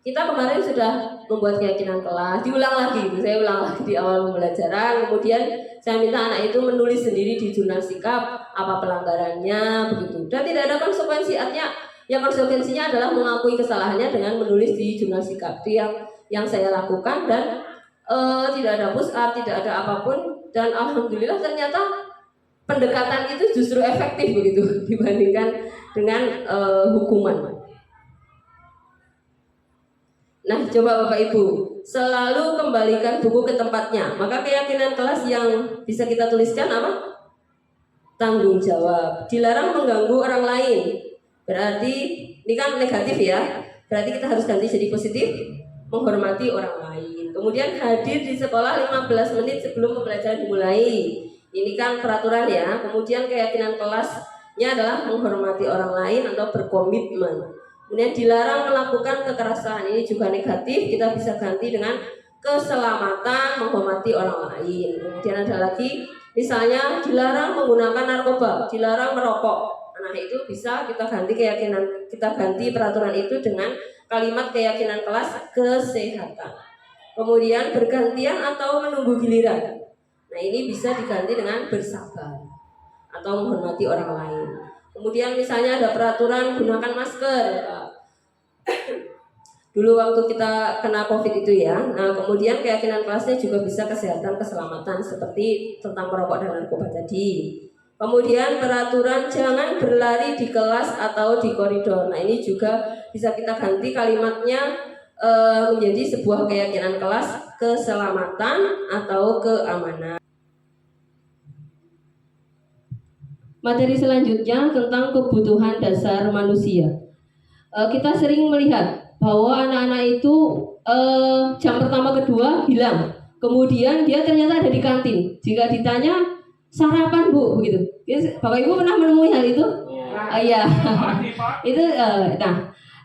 kita kemarin sudah membuat keyakinan kelas, diulang lagi, saya ulang lagi di awal pembelajaran. Kemudian saya minta anak itu menulis sendiri di jurnal sikap apa pelanggarannya begitu. Dan tidak ada konsekuensi, artinya yang konsekuensinya adalah mengakui kesalahannya dengan menulis di jurnal sikap. Itu yang saya lakukan dan tidak ada push up, tidak ada apapun. Dan alhamdulillah ternyata pendekatan itu justru efektif begitu dibandingkan dengan hukuman. Nah, coba Bapak Ibu selalu kembalikan buku ke tempatnya. Maka keyakinan kelas yang bisa kita tuliskan apa? Tanggung jawab. Dilarang mengganggu orang lain. Berarti ini kan negatif ya. Berarti kita harus ganti jadi positif, menghormati orang lain. Kemudian hadir di sekolah 15 menit sebelum pembelajaran dimulai. Ini kan peraturan ya. Kemudian keyakinan kelasnya adalah menghormati orang lain atau berkomitmen. Kemudian dilarang melakukan kekerasan, ini juga negatif, kita bisa ganti dengan keselamatan, menghormati orang lain. Kemudian ada lagi, misalnya dilarang menggunakan narkoba, dilarang merokok. Nah itu bisa kita ganti peraturan itu dengan kalimat keyakinan kelas kesehatan. Kemudian bergantian atau menunggu giliran. Nah ini bisa diganti dengan bersabar atau menghormati orang lain. Kemudian misalnya ada peraturan gunakan masker. Dulu waktu kita kena COVID itu ya. Nah, kemudian keyakinan kelasnya juga bisa kesehatan, keselamatan seperti tentang merokok dan narkoba tadi. Kemudian peraturan jangan berlari di kelas atau di koridor. Nah, ini juga bisa kita ganti kalimatnya menjadi sebuah keyakinan kelas keselamatan atau keamanan. Materi selanjutnya tentang kebutuhan dasar manusia. Kita sering melihat bahwa anak-anak itu jam pertama kedua hilang, kemudian dia ternyata ada di kantin. Jika ditanya sarapan Bu, begitu. Bapak Ibu pernah menemui hal itu? Iya. Itu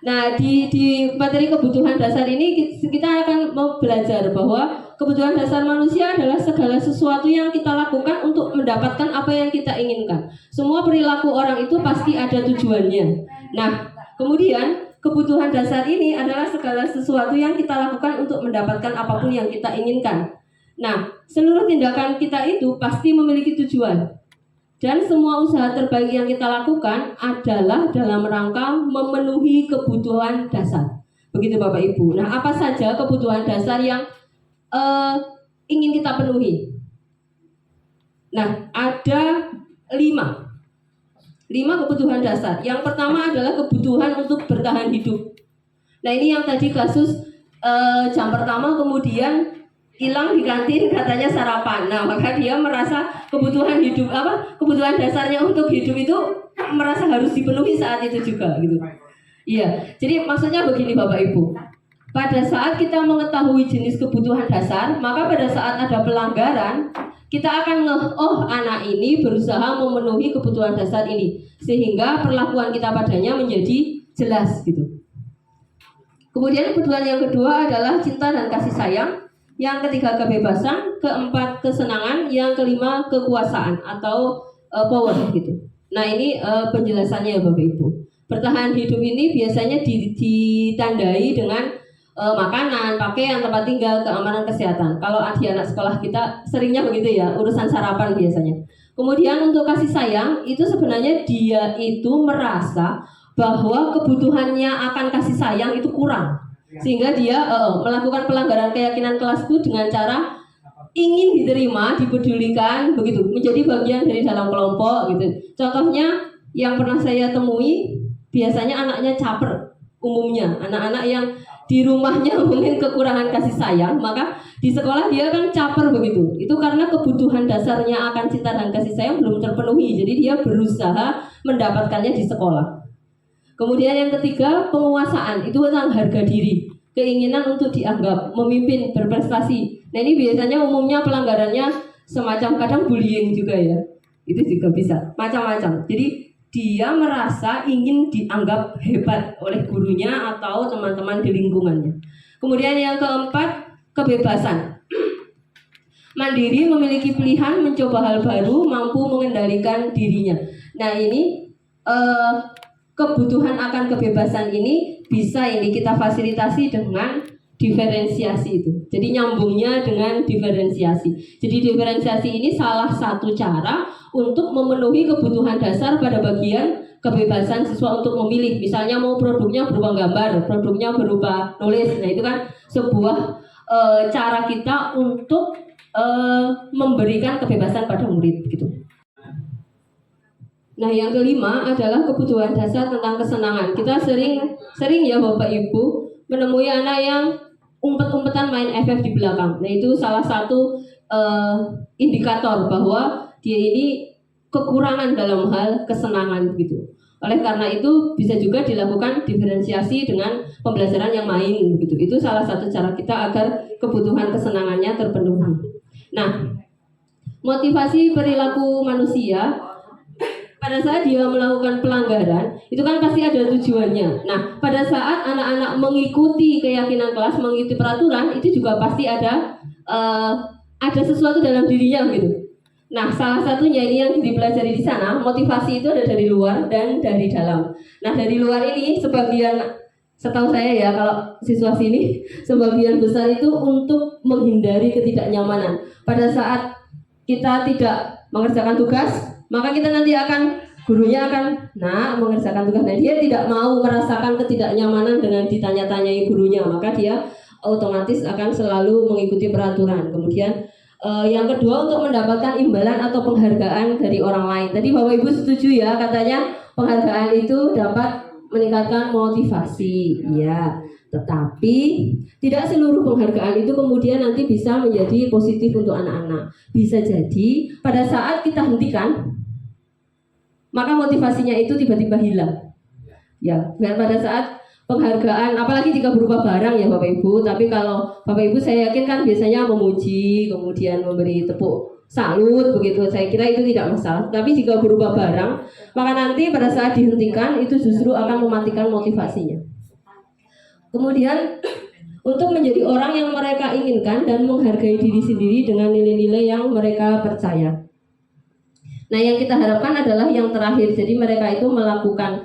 Nah di materi kebutuhan dasar ini kita akan mau belajar bahwa kebutuhan dasar manusia adalah segala sesuatu yang kita lakukan untuk mendapatkan apa yang kita inginkan. Semua perilaku orang itu pasti ada tujuannya. Nah, kemudian kebutuhan dasar ini adalah segala sesuatu yang kita lakukan untuk mendapatkan apapun yang kita inginkan. Nah, seluruh tindakan kita itu pasti memiliki tujuan. Dan semua usaha terbaik yang kita lakukan adalah dalam rangka memenuhi kebutuhan dasar. Begitu Bapak Ibu. Nah, apa saja kebutuhan dasar yang ingin kita penuhi? Nah, ada 5 kebutuhan dasar. Yang pertama adalah kebutuhan untuk bertahan hidup. Nah, ini yang tadi kasus jam pertama kemudian hilang di kantin katanya sarapan. Nah, maka dia merasa kebutuhan dasarnya untuk hidup itu merasa harus dipenuhi saat itu juga gitu. Iya. Jadi maksudnya begini Bapak Ibu. Pada saat kita mengetahui jenis kebutuhan dasar, maka pada saat ada pelanggaran, kita akan anak ini berusaha memenuhi kebutuhan dasar ini sehingga perlakuan kita padanya menjadi jelas gitu. Kemudian kebutuhan yang kedua adalah cinta dan kasih sayang. Yang ketiga kebebasan, keempat kesenangan, yang kelima kekuasaan atau power gitu. Nah ini penjelasannya ya Bapak Ibu. Bertahan hidup ini biasanya ditandai dengan makanan, pakaian, tempat tinggal, keamanan, kesehatan. Kalau di anak sekolah kita seringnya begitu ya, urusan sarapan biasanya. Kemudian untuk kasih sayang itu sebenarnya dia itu merasa bahwa kebutuhannya akan kasih sayang itu kurang, sehingga dia melakukan pelanggaran keyakinan kelasku dengan cara ingin diterima, dipedulikan, begitu, menjadi bagian dari dalam kelompok gitu. Contohnya yang pernah saya temui, biasanya anaknya caper, umumnya anak-anak yang di rumahnya mungkin kekurangan kasih sayang, maka di sekolah dia kan caper begitu. Itu karena kebutuhan dasarnya akan cinta dan kasih sayang belum terpenuhi, jadi dia berusaha mendapatkannya di sekolah. Kemudian yang ketiga, penguasaan, itu tentang harga diri, keinginan untuk dianggap, memimpin, berprestasi. Nah ini biasanya umumnya pelanggarannya semacam kadang bullying juga ya, itu juga bisa macam-macam. Jadi dia merasa ingin dianggap hebat oleh gurunya atau teman-teman di lingkungannya. Kemudian yang keempat, kebebasan. Mandiri, memiliki pilihan, mencoba hal baru, mampu mengendalikan dirinya. Nah ini kebutuhan akan kebebasan ini bisa kita fasilitasi dengan diferensiasi itu. Jadi nyambungnya dengan diferensiasi. Jadi diferensiasi ini salah satu cara untuk memenuhi kebutuhan dasar pada bagian kebebasan siswa untuk memilih. Misalnya mau produknya berupa gambar, produknya berupa nulis. Nah itu kan sebuah cara kita untuk memberikan kebebasan pada murid gitu. Nah yang kelima adalah kebutuhan dasar tentang kesenangan. Kita sering ya Bapak Ibu menemui anak yang umpet-umpetan main FF di belakang. Nah itu salah satu indikator bahwa dia ini kekurangan dalam hal kesenangan gitu. Oleh karena itu bisa juga dilakukan diferensiasi dengan pembelajaran yang main gitu. Itu salah satu cara kita agar kebutuhan kesenangannya terpenuhi. Nah, motivasi perilaku manusia pada saat dia melakukan pelanggaran itu kan pasti ada tujuannya. Nah, pada saat anak-anak mengikuti keyakinan kelas, mengikuti peraturan, itu juga pasti ada sesuatu dalam dirinya gitu. Nah, salah satunya ini yang dipelajari di sana, motivasi itu ada dari luar dan dari dalam. Nah, dari luar ini sebagian, setahu saya ya, kalau siswa sini sebagian besar itu untuk menghindari ketidaknyamanan. Pada saat kita tidak mengerjakan tugas, maka kita nanti gurunya akan mengerjakan tugas. Nah, dia tidak mau merasakan ketidaknyamanan dengan ditanya-tanyai gurunya, maka dia otomatis akan selalu mengikuti peraturan. Kemudian yang kedua, untuk mendapatkan imbalan atau penghargaan dari orang lain. Tadi Bapak Ibu setuju ya, katanya penghargaan itu dapat meningkatkan motivasi. Ya, tetapi tidak seluruh penghargaan itu kemudian nanti bisa menjadi positif untuk anak-anak. Bisa jadi pada saat kita hentikan, maka motivasinya itu tiba-tiba hilang. Ya, dan pada saat penghargaan, apalagi jika berupa barang ya Bapak Ibu. Tapi kalau Bapak Ibu saya yakin kan biasanya memuji, kemudian memberi tepuk salut begitu. Saya kira itu tidak masalah. Tapi jika berupa barang, maka nanti pada saat dihentikan itu justru akan mematikan motivasinya. Kemudian untuk menjadi orang yang mereka inginkan dan menghargai diri sendiri dengan nilai-nilai yang mereka percaya. Nah, yang kita harapkan adalah yang terakhir. Jadi mereka itu melakukan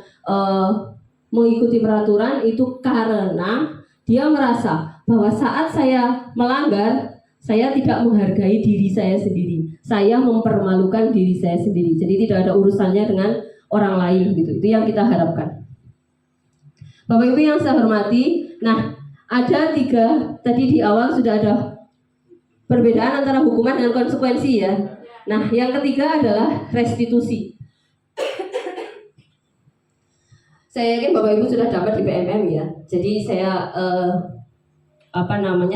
mengikuti peraturan itu karena dia merasa bahwa saat saya melanggar, saya tidak menghargai diri saya sendiri. Saya mempermalukan diri saya sendiri. Jadi tidak ada urusannya dengan orang lain gitu. Itu yang kita harapkan. Bapak Ibu yang saya hormati, nah ada 3, tadi di awal sudah ada perbedaan antara hukuman dan konsekuensi ya. Nah, yang ketiga adalah restitusi. Saya yakin Bapak Ibu sudah dapat di PMM ya. Jadi saya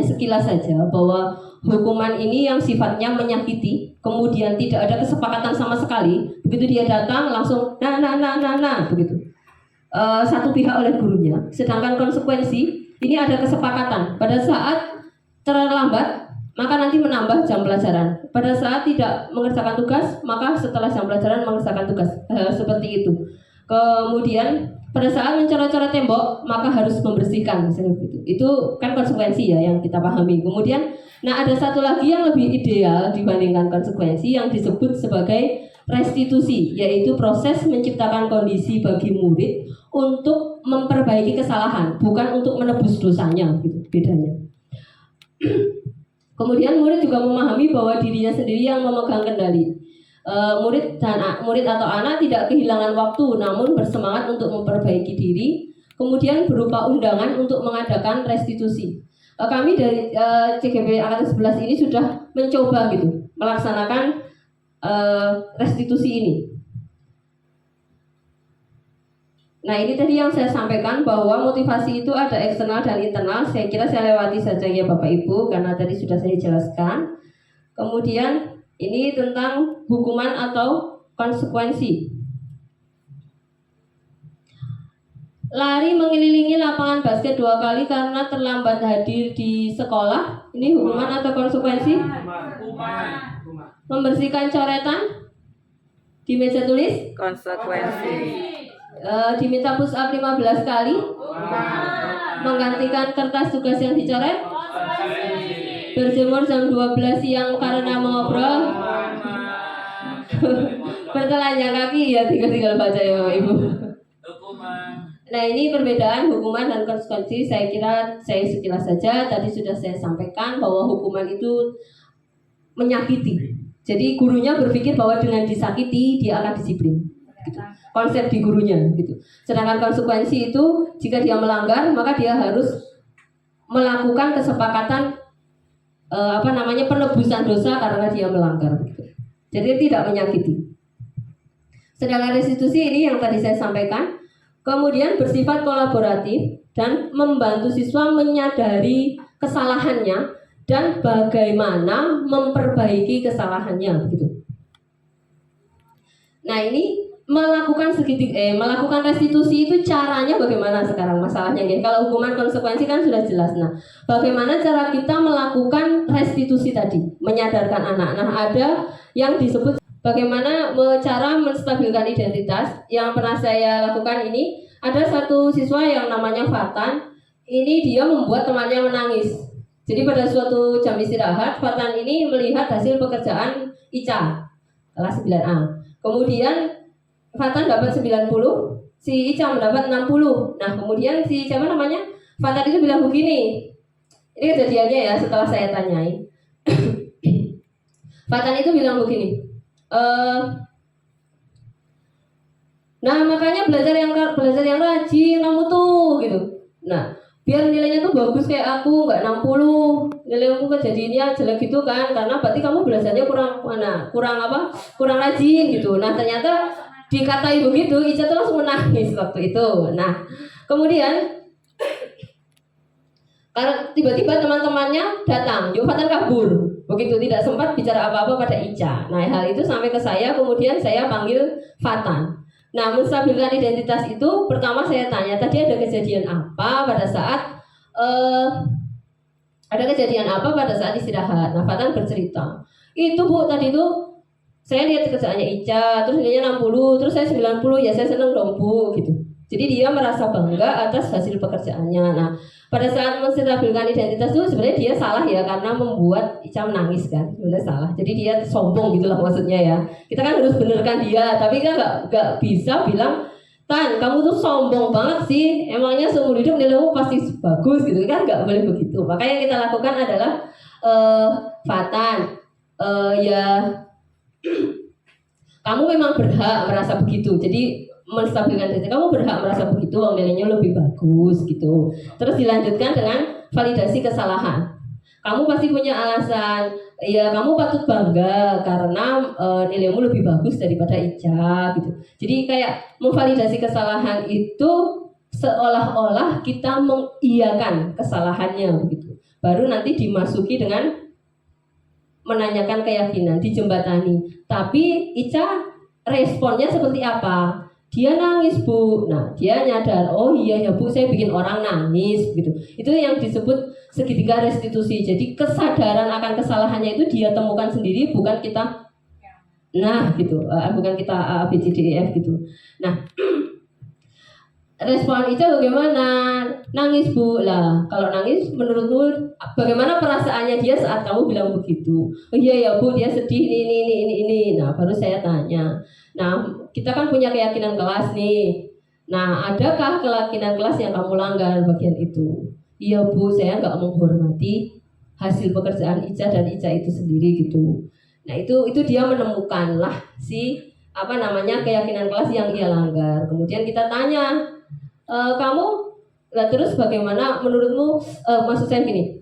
sekilas saja bahwa hukuman ini yang sifatnya menyakiti, kemudian tidak ada kesepakatan sama sekali. Begitu dia datang langsung begitu. Satu pihak oleh gurunya. Sedangkan konsekuensi ini ada kesepakatan. Pada saat terlambat, maka nanti menambah jam pelajaran. Pada saat tidak mengerjakan tugas, maka setelah jam pelajaran mengerjakan tugas. Seperti itu. Kemudian pada saat mencoret-coret tembok, maka harus membersihkan. Itu kan konsekuensi ya yang kita pahami. Kemudian, nah ada satu lagi yang lebih ideal dibandingkan konsekuensi yang disebut sebagai restitusi, yaitu proses menciptakan kondisi bagi murid untuk memperbaiki kesalahan, bukan untuk menebus dosanya, gitu bedanya. Kemudian murid juga memahami bahwa dirinya sendiri yang memegang kendali. Murid atau anak tidak kehilangan waktu, namun bersemangat untuk memperbaiki diri. Kemudian berupa undangan untuk mengadakan restitusi. Kami dari CGP Angkatan 11 ini sudah mencoba gitu melaksanakan restitusi ini. Nah, ini tadi yang saya sampaikan bahwa motivasi itu ada eksternal dan internal. Saya kira saya lewati saja ya Bapak Ibu karena tadi sudah saya jelaskan. Kemudian ini tentang hukuman atau konsekuensi. Lari mengelilingi lapangan basket 2 kali karena terlambat hadir di sekolah. Ini hukuman atau konsekuensi? Membersihkan coretan di meja tulis? Konsekuensi. Diminta push up 15 kali? Menggantikan kertas tugas yang dicoret? Berjemur jam 12 siang karena mengobrol? Bertelanjang kaki ya tinggal baca ya Bapak Ibu. Nah, ini perbedaan hukuman dan konsekuensi. Saya kira saya sekilas saja. Tadi sudah saya sampaikan bahwa hukuman itu menyakiti. Jadi gurunya berpikir bahwa dengan disakiti dia akan disiplin. Gitu. Konsep di gurunya gitu. Sedangkan konsekuensi itu jika dia melanggar maka dia harus melakukan kesepakatan penebusan dosa karena dia melanggar. Gitu. Jadi tidak menyakiti. Sedangkan restitusi ini yang tadi saya sampaikan. Kemudian bersifat kolaboratif dan membantu siswa menyadari kesalahannya dan bagaimana memperbaiki kesalahannya gitu. Nah, ini melakukan restitusi itu caranya bagaimana sekarang masalahnya gitu. Kalau hukuman konsekuensi kan sudah jelas. Nah, bagaimana cara kita melakukan restitusi tadi, menyadarkan anak. Nah, ada yang disebut bagaimana cara menstabilkan identitas. Yang pernah saya lakukan ini, ada satu siswa yang namanya Fatan. Ini dia membuat temannya menangis. Jadi pada suatu jam istirahat, Fatan ini melihat hasil pekerjaan Ica kelas 9A. Kemudian Fatan dapat 90, si Ica mendapat 60. Nah, kemudian si Fatan itu bilang begini. Ini kejadiannya ya setelah saya tanyai. Fatan itu bilang begini. Nah, makanya belajar yang rajin kamu tuh gitu. Nah, biar nilainya tuh bagus kayak aku, nggak 60. Nilai aku kejadiannya jelek gitu kan, karena berarti kamu belajarnya kurang rajin gitu. Nah, ternyata dikatai begitu, Ica tuh langsung menangis waktu itu. Nah, kemudian karena tiba-tiba teman-temannya datang, Fatan kabur. Begitu tidak sempat bicara apa-apa pada Ica. Nah, hal itu sampai ke saya, kemudian saya panggil Fatan. Nah, menstabilkan identitas itu pertama saya tanya, tadi ada kejadian apa pada saat istirahat. Nah, Fatan bercerita. Itu Bu, tadi itu saya lihat kerjaannya Ica, terus nilainya 60, terus saya 90, ya saya seneng dong Bu, gitu. Jadi dia merasa bangga atas hasil pekerjaannya. Nah, pada saat menstabilkan identitas itu sebenarnya dia salah ya, karena membuat Ica menangis kan, sebenarnya salah. Jadi dia sombong gitulah maksudnya ya. Kita kan harus benarkan dia, tapi kita nggak bisa bilang, Tan, kamu tuh sombong banget sih. Emangnya seumur hidup nilaimu pasti bagus gitu kan? Nggak boleh begitu. Maka yang kita lakukan adalah Fatan, ya kamu memang berhak merasa begitu. Jadi menstabilkan diri, kamu berhak merasa begitu, nilainya lebih bagus gitu. Terus dilanjutkan dengan validasi kesalahan. Kamu pasti punya alasan, ya kamu patut bangga karena nilaimu lebih bagus daripada Ica gitu. Jadi kayak memvalidasi kesalahan itu seolah-olah kita mengiyakan kesalahannya begitu. Baru nanti dimasuki dengan menanyakan keyakinan, dijembatani. Tapi Ica responnya seperti apa? Dia nangis Bu. Nah, dia nyadar, oh iya ya Bu, saya bikin orang nangis gitu. Itu yang disebut segitiga restitusi. Jadi kesadaran akan kesalahannya itu dia temukan sendiri, bukan kita bukan kita A, B, C, D, E, F gitu. Nah, respon Ica bagaimana? Nangis Bu lah. Kalau nangis menurutmu bagaimana perasaannya dia saat kamu bilang begitu? Oh iya ya Bu, dia sedih ini. Nah baru saya tanya. Nah kita kan punya keyakinan kelas nih. Nah adakah keyakinan kelas yang kamu langgar bagian itu? Iya Bu, saya nggak menghormati hasil pekerjaan Ica dan Ica itu sendiri gitu. Nah itu dia menemukan lah keyakinan kelas yang ia langgar. Kemudian kita tanya, kamu lah terus bagaimana menurutmu, maksud saya gini,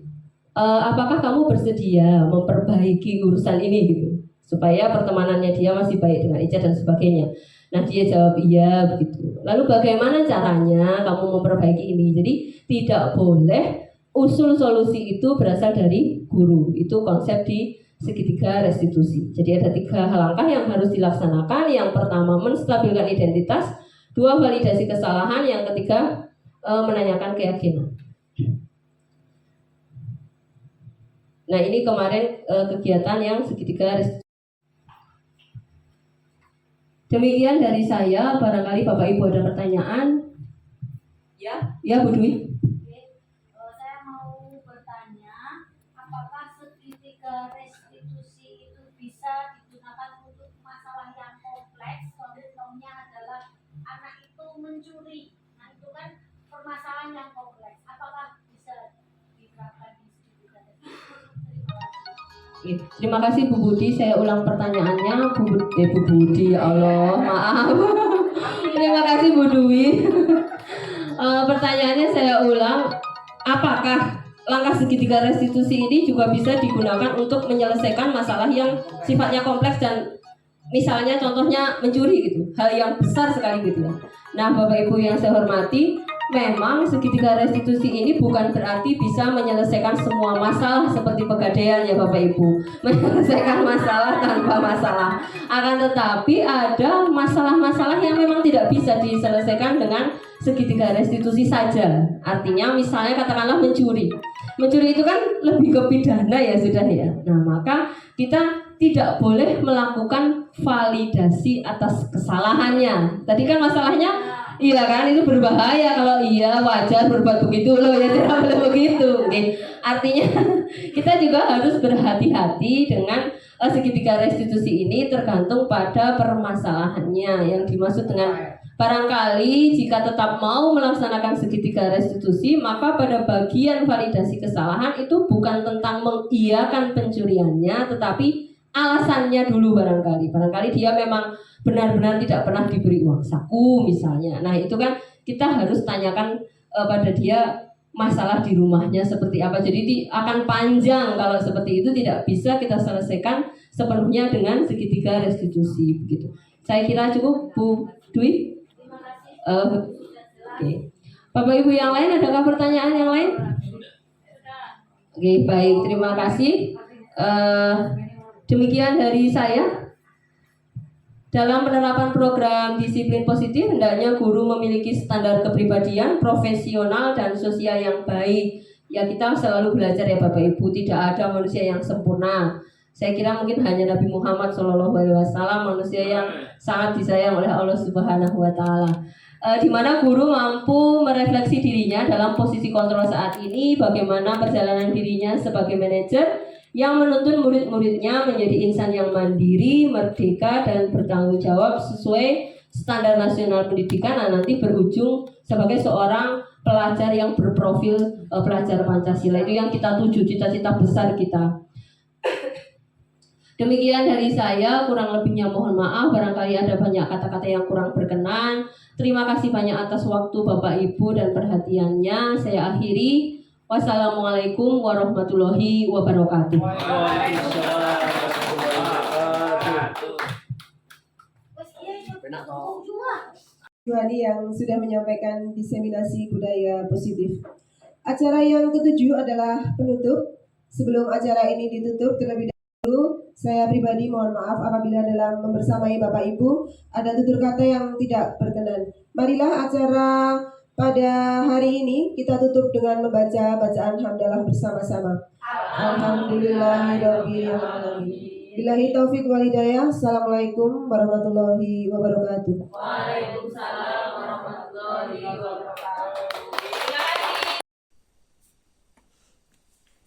apakah kamu bersedia memperbaiki urusan ini gitu supaya pertemanannya dia masih baik dengan Ica dan sebagainya. Nah dia jawab iya begitu. Lalu bagaimana caranya kamu memperbaiki ini? Jadi tidak boleh usul solusi itu berasal dari guru. Itu konsep di segitiga restitusi. Jadi ada 3 langkah yang harus dilaksanakan. Yang pertama menstabilkan identitas, 2 validasi kesalahan, yang ketiga menanyakan keyakinan. Nah ini kemarin kegiatan yang segitiga restitusi. Demikian dari saya, barangkali Bapak Ibu ada pertanyaan. Ya Bu Dwi. Saya mau bertanya, apakah segitiga restitusi itu bisa digunakan untuk masalah yang kompleks? Contohnya adalah anak itu mencuri. Nah itu kan permasalahan yang kompleks. Apakah bisa diterapkan di segitiga restitusi? Terima kasih Bu Budi. Saya ulang pertanyaannya, Bu Budi, ya Allah, maaf. Terima kasih Bu Dwi. Pertanyaannya saya ulang, apakah langkah segitiga restitusi ini juga bisa digunakan untuk menyelesaikan masalah yang sifatnya kompleks dan misalnya contohnya mencuri gitu, hal yang besar sekali gitu ya. Nah Bapak Ibu yang saya hormati, memang segitiga restitusi ini bukan berarti bisa menyelesaikan semua masalah seperti pegadaian ya Bapak Ibu, menyelesaikan masalah tanpa masalah. Akan tetapi ada masalah-masalah yang memang tidak bisa diselesaikan dengan segitiga restitusi saja. Artinya misalnya katakanlah mencuri itu kan lebih ke pidana ya sudah ya. Nah maka kita tidak boleh melakukan validasi atas kesalahannya. Tadi kan masalahnya iya kan, itu berbahaya kalau iya wajar berbuat begitu loh ya, tidak boleh begitu. Oke. Artinya kita juga harus berhati-hati dengan segitiga restitusi ini tergantung pada permasalahannya. Yang dimaksud dengan barangkali jika tetap mau melaksanakan segitiga restitusi, maka pada bagian validasi kesalahan itu bukan tentang mengiyakan pencuriannya, tetapi alasannya dulu barangkali dia memang benar-benar tidak pernah diberi uang saku misalnya. Nah itu kan kita harus tanyakan pada dia masalah di rumahnya seperti apa. Jadi akan panjang kalau seperti itu, tidak bisa kita selesaikan sepenuhnya dengan segitiga restitusi begitu. Saya kira cukup Bu Dwi. Oke. Bapak Ibu yang lain, adakah pertanyaan yang lain? Oke, baik, terima kasih. Demikian dari saya. Dalam penerapan program disiplin positif, hendaknya guru memiliki standar kepribadian, profesional, dan sosial yang baik. Ya kita selalu belajar ya Bapak Ibu, tidak ada manusia yang sempurna. Saya kira mungkin hanya Nabi Muhammad SAW manusia yang sangat disayang oleh Allah Subhanahu Wa Taala. Di mana guru mampu merefleksi dirinya dalam posisi kontrol saat ini, bagaimana perjalanan dirinya sebagai manajer yang menuntun murid-muridnya menjadi insan yang mandiri, merdeka, dan bertanggung jawab sesuai standar nasional pendidikan. Nah, nanti berujung sebagai seorang pelajar yang berprofil pelajar Pancasila. Itu yang kita tuju, cita-cita besar kita. Demikian dari saya, kurang lebihnya mohon maaf, barangkali ada banyak kata-kata yang kurang berkenan. Terima kasih banyak atas waktu Bapak Ibu dan perhatiannya. Saya akhiri. Wassalamualaikum warahmatullahi wabarakatuh. Juhani yang sudah menyampaikan diseminasi budaya positif. Acara yang ketujuh adalah penutup. Sebelum acara ini ditutup terlebih dahulu, saya pribadi mohon maaf apabila dalam membersamai Bapak Ibu ada tutur kata yang tidak berkenan. Marilah acara pada hari ini kita tutup dengan membaca bacaan hamdalah bersama-sama. Alhamdulillahirabbil alamin. Billahi taufik wal hidayah. Assalamualaikum warahmatullahi wabarakatuh. Waalaikumsalam warahmatullahi warahmatullahi wabarakatuh.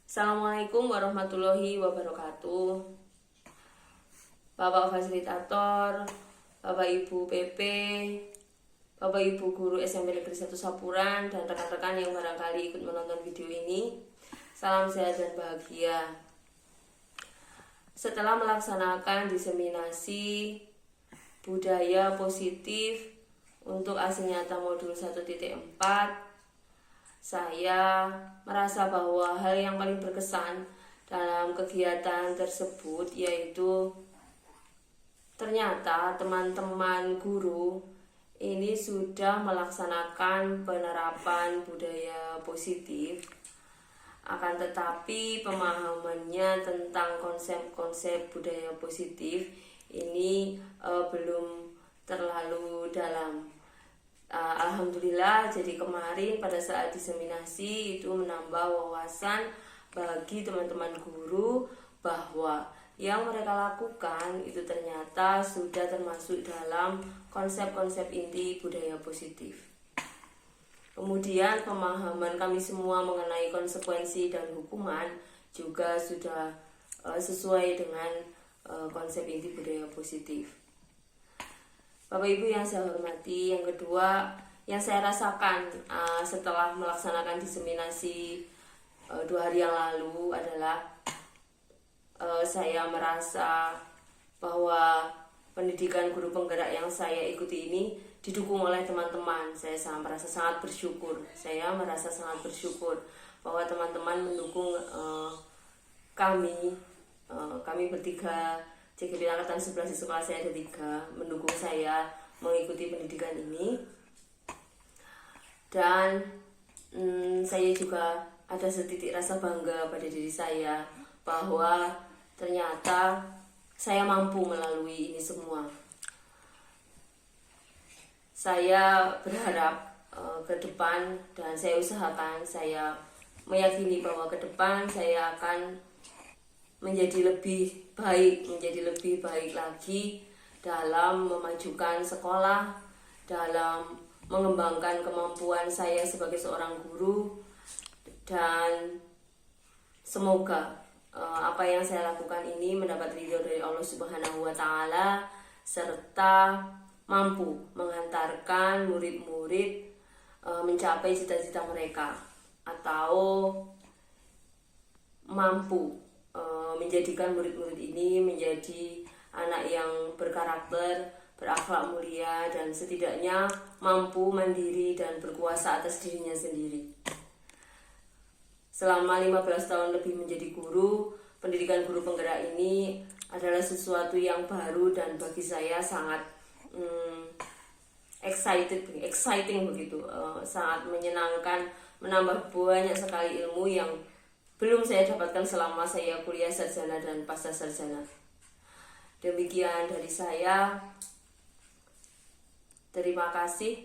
Assalamualaikum warahmatullahi wabarakatuh. Bapak fasilitator, Bapak Ibu PP, Bapak Ibu guru SMP Negeri 1 Sapuran, dan rekan-rekan yang barangkali ikut menonton video ini, salam sehat dan bahagia. Setelah melaksanakan diseminasi budaya positif untuk ASI Nyata modul 1.4, saya merasa bahwa hal yang paling berkesan dalam kegiatan tersebut yaitu ternyata teman-teman guru ini sudah melaksanakan penerapan budaya positif, akan tetapi pemahamannya tentang konsep-konsep budaya positif ini belum terlalu dalam. Alhamdulillah, jadi kemarin pada saat diseminasi itu menambah wawasan bagi teman-teman guru bahwa yang mereka lakukan itu ternyata sudah termasuk dalam konsep-konsep inti budaya positif. Kemudian pemahaman kami semua mengenai konsekuensi dan hukuman juga sudah sesuai dengan konsep inti budaya positif. Bapak Ibu yang saya hormati, yang kedua yang saya rasakan setelah melaksanakan diseminasi 2 hari yang lalu adalah saya merasa bahwa pendidikan guru penggerak yang saya ikuti ini didukung oleh teman-teman. Saya merasa sangat bersyukur. Saya merasa sangat bersyukur bahwa teman-teman mendukung kami bertiga, CGP Angkatan 11 di sekolah saya ada 3, mendukung saya mengikuti pendidikan ini. Dan saya juga ada setitik rasa bangga pada diri saya bahwa ternyata saya mampu melalui ini semua. Saya berharap ke depan dan saya usahakan, saya meyakini bahwa ke depan saya akan menjadi lebih baik lagi dalam memajukan sekolah, dalam mengembangkan kemampuan saya sebagai seorang guru, dan semoga apa yang saya lakukan ini mendapat ridho dari Allah Subhanahu wa Ta'ala, serta mampu menghantarkan murid-murid mencapai cita-cita mereka, atau mampu menjadikan murid-murid ini menjadi anak yang berkarakter, berakhlak mulia, dan setidaknya mampu mandiri dan berkuasa atas dirinya sendiri. Selama 15 tahun lebih menjadi guru, pendidikan guru penggerak ini adalah sesuatu yang baru dan bagi saya sangat exciting begitu, sangat menyenangkan, menambah banyak sekali ilmu yang belum saya dapatkan selama saya kuliah sarjana dan pasca sarjana. Demikian dari saya. Terima kasih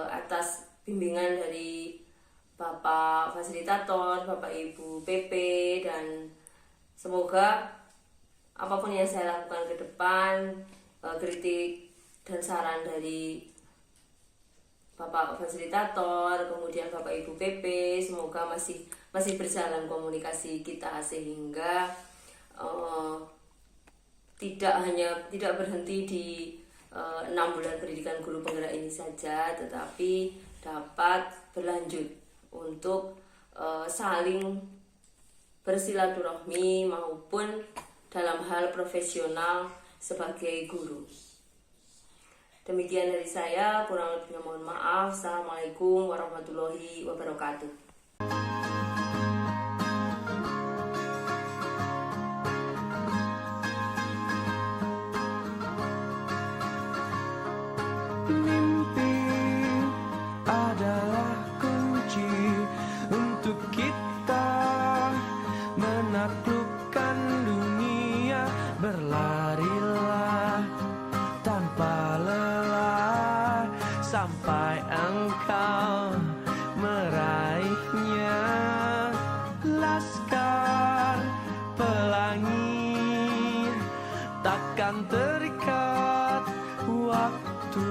atas bimbingan dari Bapak Fasilitator, Bapak Ibu PP, dan semoga apapun yang saya lakukan ke depan, kritik dan saran dari Bapak Fasilitator, kemudian Bapak Ibu PP, semoga masih berjalan komunikasi kita sehingga tidak berhenti di 6 bulan pendidikan guru penggerak ini saja, tetapi dapat berlanjut untuk saling bersilaturahmi maupun dalam hal profesional sebagai guru. Demikian dari saya, kurang lebihnya mohon maaf. Assalamualaikum warahmatullahi wabarakatuh. Mimpi adalah kunci untuk kita menaklukkan dunia. Berlarilah tanpa lelah sampai engkau meraihnya. Laskar pelangi takkan terikat waktu.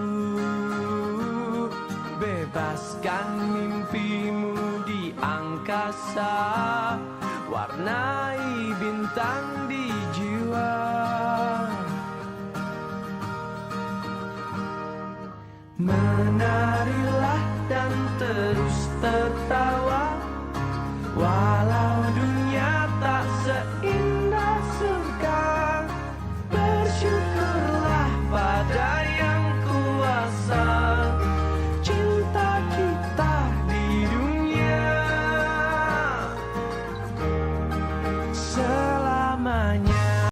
bebaskan mimpimu di angkasa, warnai bintang di jiwa.